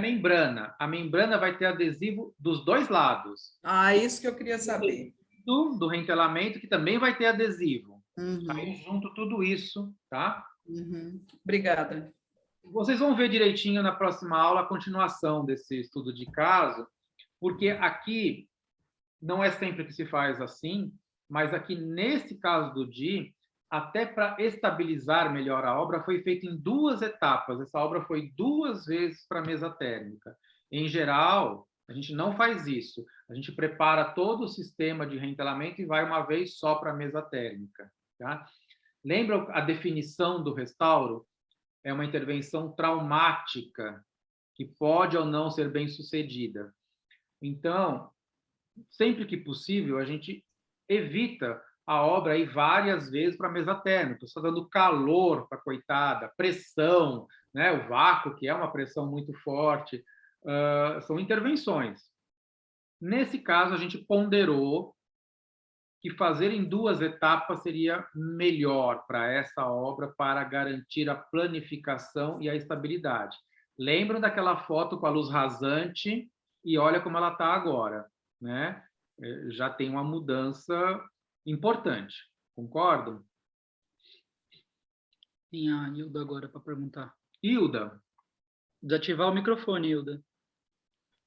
[SPEAKER 1] membrana vai ter adesivo dos dois lados.
[SPEAKER 12] Isso que eu queria saber.
[SPEAKER 1] Do rentelamento, que também vai ter adesivo. Aí junto tudo isso, tá?
[SPEAKER 12] Obrigada.
[SPEAKER 1] Vocês vão ver direitinho na próxima aula a continuação desse estudo de caso, porque aqui não é sempre que se faz assim, mas aqui nesse caso do Di, até para estabilizar melhor a obra, foi feito em 2 etapas. Essa obra foi 2 vezes para a mesa térmica. Em geral, a gente não faz isso. A gente prepara todo o sistema de rentelamento e vai uma vez só para a mesa térmica. Tá? Lembra a definição do restauro? É uma intervenção traumática, que pode ou não ser bem sucedida. Então, sempre que possível, a gente evita a obra ir várias vezes para a mesa térmica. Está dando calor para a coitada, pressão, né? O vácuo, que é uma pressão muito forte, são intervenções. Nesse caso, a gente ponderou que fazer em 2 etapas seria melhor para essa obra, para garantir a planificação e a estabilidade. Lembram daquela foto com a luz rasante? E olha como ela está agora, né? Já tem uma mudança importante. Concordam?
[SPEAKER 2] Tem a Hilda agora para perguntar.
[SPEAKER 1] Hilda.
[SPEAKER 2] Desativar o microfone, Hilda.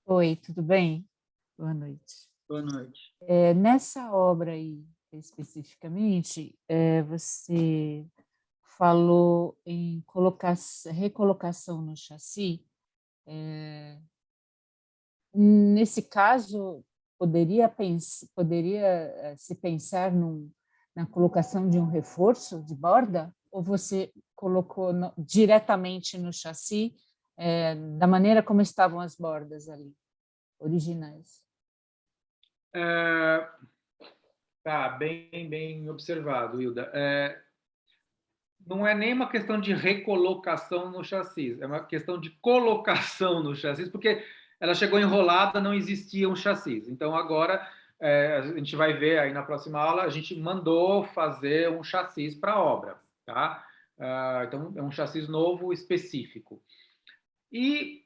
[SPEAKER 13] Oi, tudo bem? Boa noite.
[SPEAKER 2] Boa noite.
[SPEAKER 13] Nessa obra aí, especificamente, você falou em recolocação no chassi. Nesse caso, poderia se pensar na colocação de um reforço de borda? Ou você colocou diretamente no chassi, da maneira como estavam as bordas ali, originais?
[SPEAKER 1] Tá, bem observado, Hilda. Não é nem uma questão de recolocação no chassi, é uma questão de colocação no chassi, porque ela chegou enrolada, não existia um chassi. Então, agora, a gente vai ver aí na próxima aula, a gente mandou fazer um chassi para a obra. Tá? Então, é um chassi novo, específico. E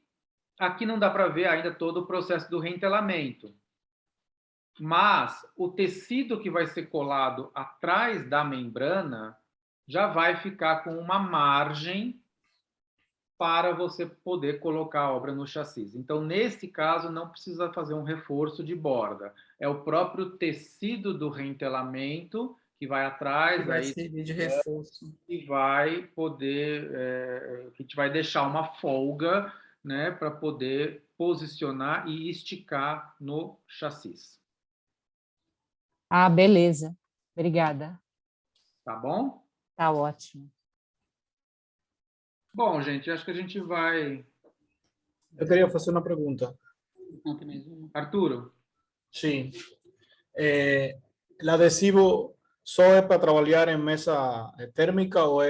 [SPEAKER 1] aqui não dá para ver ainda todo o processo do rentelamento. Mas o tecido que vai ser colado atrás da membrana já vai ficar com uma margem para você poder colocar a obra no chassi. Então, nesse caso, não precisa fazer um reforço de borda. É o próprio tecido do rentelamento que vai atrás,
[SPEAKER 12] vai servir de reforço.
[SPEAKER 1] E vai poder, que vai deixar uma folga, né, para poder posicionar e esticar no chassi.
[SPEAKER 13] Beleza. Obrigada.
[SPEAKER 1] Tá bom?
[SPEAKER 13] Tá ótimo.
[SPEAKER 1] Bom, gente, acho que a gente vai...
[SPEAKER 4] Eu queria fazer uma pergunta.
[SPEAKER 2] Não, tem mais uma.
[SPEAKER 1] Arturo?
[SPEAKER 4] Sim. El adhesivo só é para trabalhar em mesa térmica ou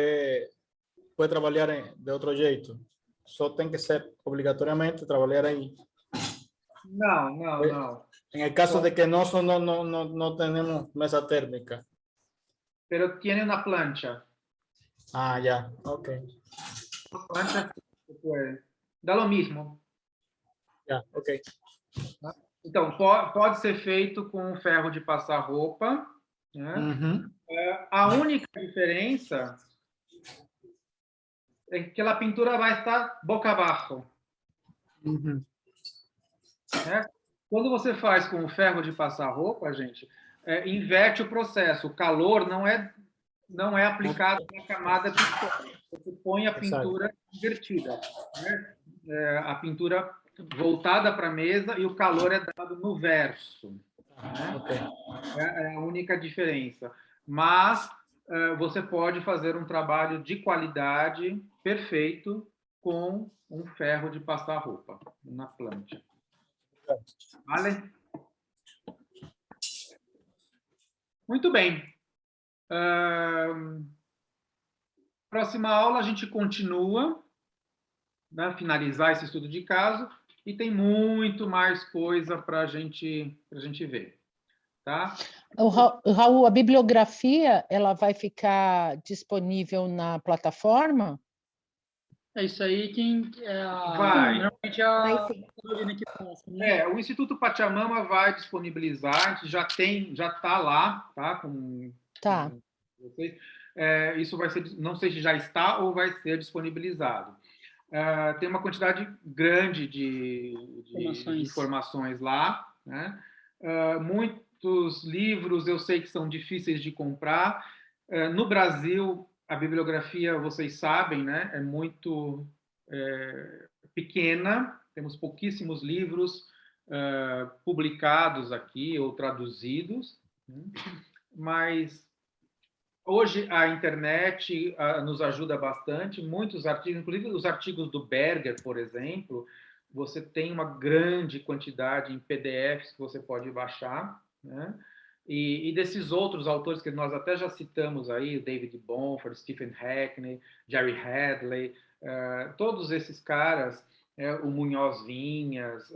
[SPEAKER 4] pode trabalhar de outro jeito? Só tem que ser obrigatoriamente trabalhar aí.
[SPEAKER 1] No.
[SPEAKER 4] En el caso de que no tenemos mesa térmica.
[SPEAKER 1] Pero tiene una plancha.
[SPEAKER 4] Ah, ya, ok.
[SPEAKER 1] Una plancha se puede. Da lo mismo.
[SPEAKER 4] Ya, ok.
[SPEAKER 1] Então, pode ser feito com ferro de passar roupa, né? A única diferença é que a pintura vai estar boca abaixo. Né? Quando você faz com o ferro de passar roupa, gente, inverte o processo. O calor não é aplicado na camada de fora. Você põe a pintura invertida, né? A pintura voltada para a mesa e o calor é dado no verso. Né? É a única diferença. Mas você pode fazer um trabalho de qualidade perfeito com um ferro de passar roupa na plancha. Vale? Muito bem. Próxima aula a gente continua, né, finalizar esse estudo de caso e tem muito mais coisa para a gente ver. Tá?
[SPEAKER 7] Raul, a bibliografia ela vai ficar disponível na plataforma?
[SPEAKER 2] É isso aí,
[SPEAKER 1] vai.
[SPEAKER 2] Normalmente
[SPEAKER 1] o Instituto Pachamama vai disponibilizar, a gente já está lá, tá? Com vocês. Isso vai ser, não sei se já está ou vai ser disponibilizado. Tem uma quantidade grande de informações lá, né? Muitos livros eu sei que são difíceis de comprar. No Brasil, a bibliografia, vocês sabem, né, é muito pequena, temos pouquíssimos livros publicados aqui ou traduzidos, né? Mas hoje a internet nos ajuda bastante, muitos artigos, inclusive os artigos do Berger, por exemplo, você tem uma grande quantidade em PDFs que você pode baixar, né? E desses outros autores que nós até já citamos aí, David Bomford, Stephen Hackney, Jerry Hadley, todos esses caras, o Munhoz Vinhas,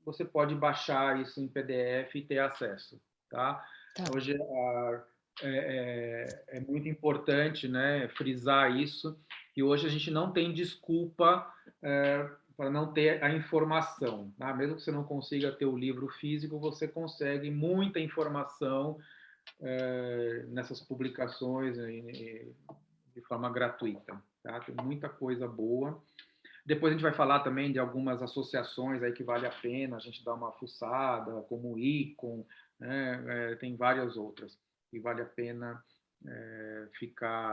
[SPEAKER 1] você pode baixar isso em PDF e ter acesso. Tá? Hoje é muito importante, né, frisar isso, que hoje a gente não tem desculpa para não ter a informação. Tá? Mesmo que você não consiga ter o livro físico, você consegue muita informação nessas publicações de forma gratuita. Tá? Tem muita coisa boa. Depois a gente vai falar também de algumas associações aí que vale a pena a gente dar uma fuçada, como o ICON, né? Tem várias outras que vale a pena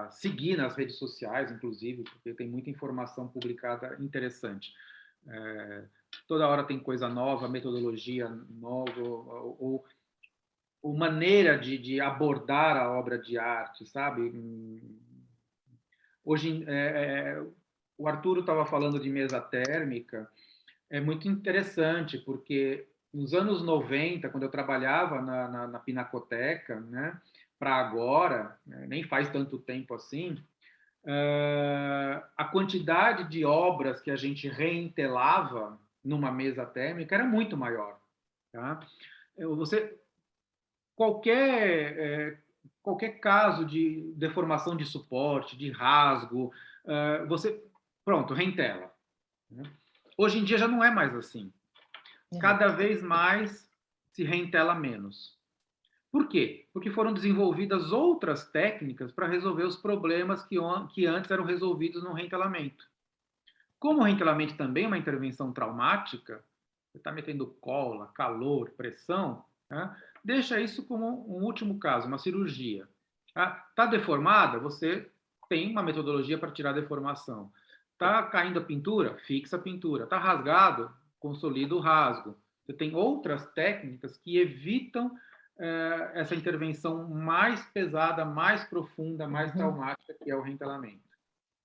[SPEAKER 1] seguir nas redes sociais, inclusive, porque tem muita informação publicada interessante. Toda hora tem coisa nova, metodologia nova, ou maneira de abordar a obra de arte, sabe? Hoje, o Arturo estava falando de mesa térmica, é muito interessante, porque nos anos 90, quando eu trabalhava na Pinacoteca, né, para agora, nem faz tanto tempo assim, a quantidade de obras que a gente reentelava numa mesa térmica era muito maior. Tá? Qualquer caso de deformação de suporte, de rasgo, você, pronto, reentela. Né? Hoje em dia já não é mais assim. Cada vez mais se reentela menos. Por quê? Porque foram desenvolvidas outras técnicas para resolver os problemas que antes eram resolvidos no reentelamento. Como o reentelamento também é uma intervenção traumática, você está metendo cola, calor, pressão, né? Deixa isso como um último caso, uma cirurgia. Está deformada? Você tem uma metodologia para tirar a deformação. Está caindo a pintura? Fixa a pintura. Está rasgado? Consolida o rasgo. Você tem outras técnicas que evitam essa intervenção mais pesada, mais profunda, mais traumática, que é o reentelamento.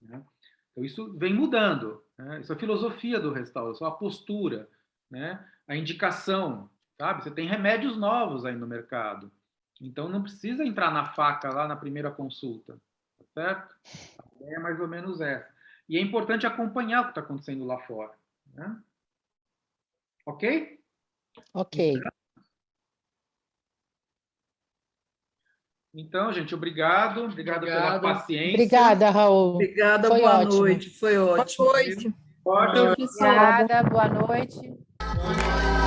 [SPEAKER 1] Né? Então, isso vem mudando. Né? Isso é a filosofia do restauro, isso é a postura, né? A indicação. Sabe? Você tem remédios novos aí no mercado. Então, não precisa entrar na faca lá na primeira consulta, tá certo? A ideia é mais ou menos essa. E é importante acompanhar o que está acontecendo lá fora, né? Ok?
[SPEAKER 7] Ok.
[SPEAKER 1] Então, gente, obrigado. Obrigado pela paciência.
[SPEAKER 7] Obrigada, Raul.
[SPEAKER 12] Obrigada,
[SPEAKER 7] Foi
[SPEAKER 12] boa
[SPEAKER 7] ótimo.
[SPEAKER 12] noite. Foi ótimo.
[SPEAKER 8] Boa noite.
[SPEAKER 1] Ótimo.
[SPEAKER 6] Obrigada, boa noite.
[SPEAKER 1] Boa noite.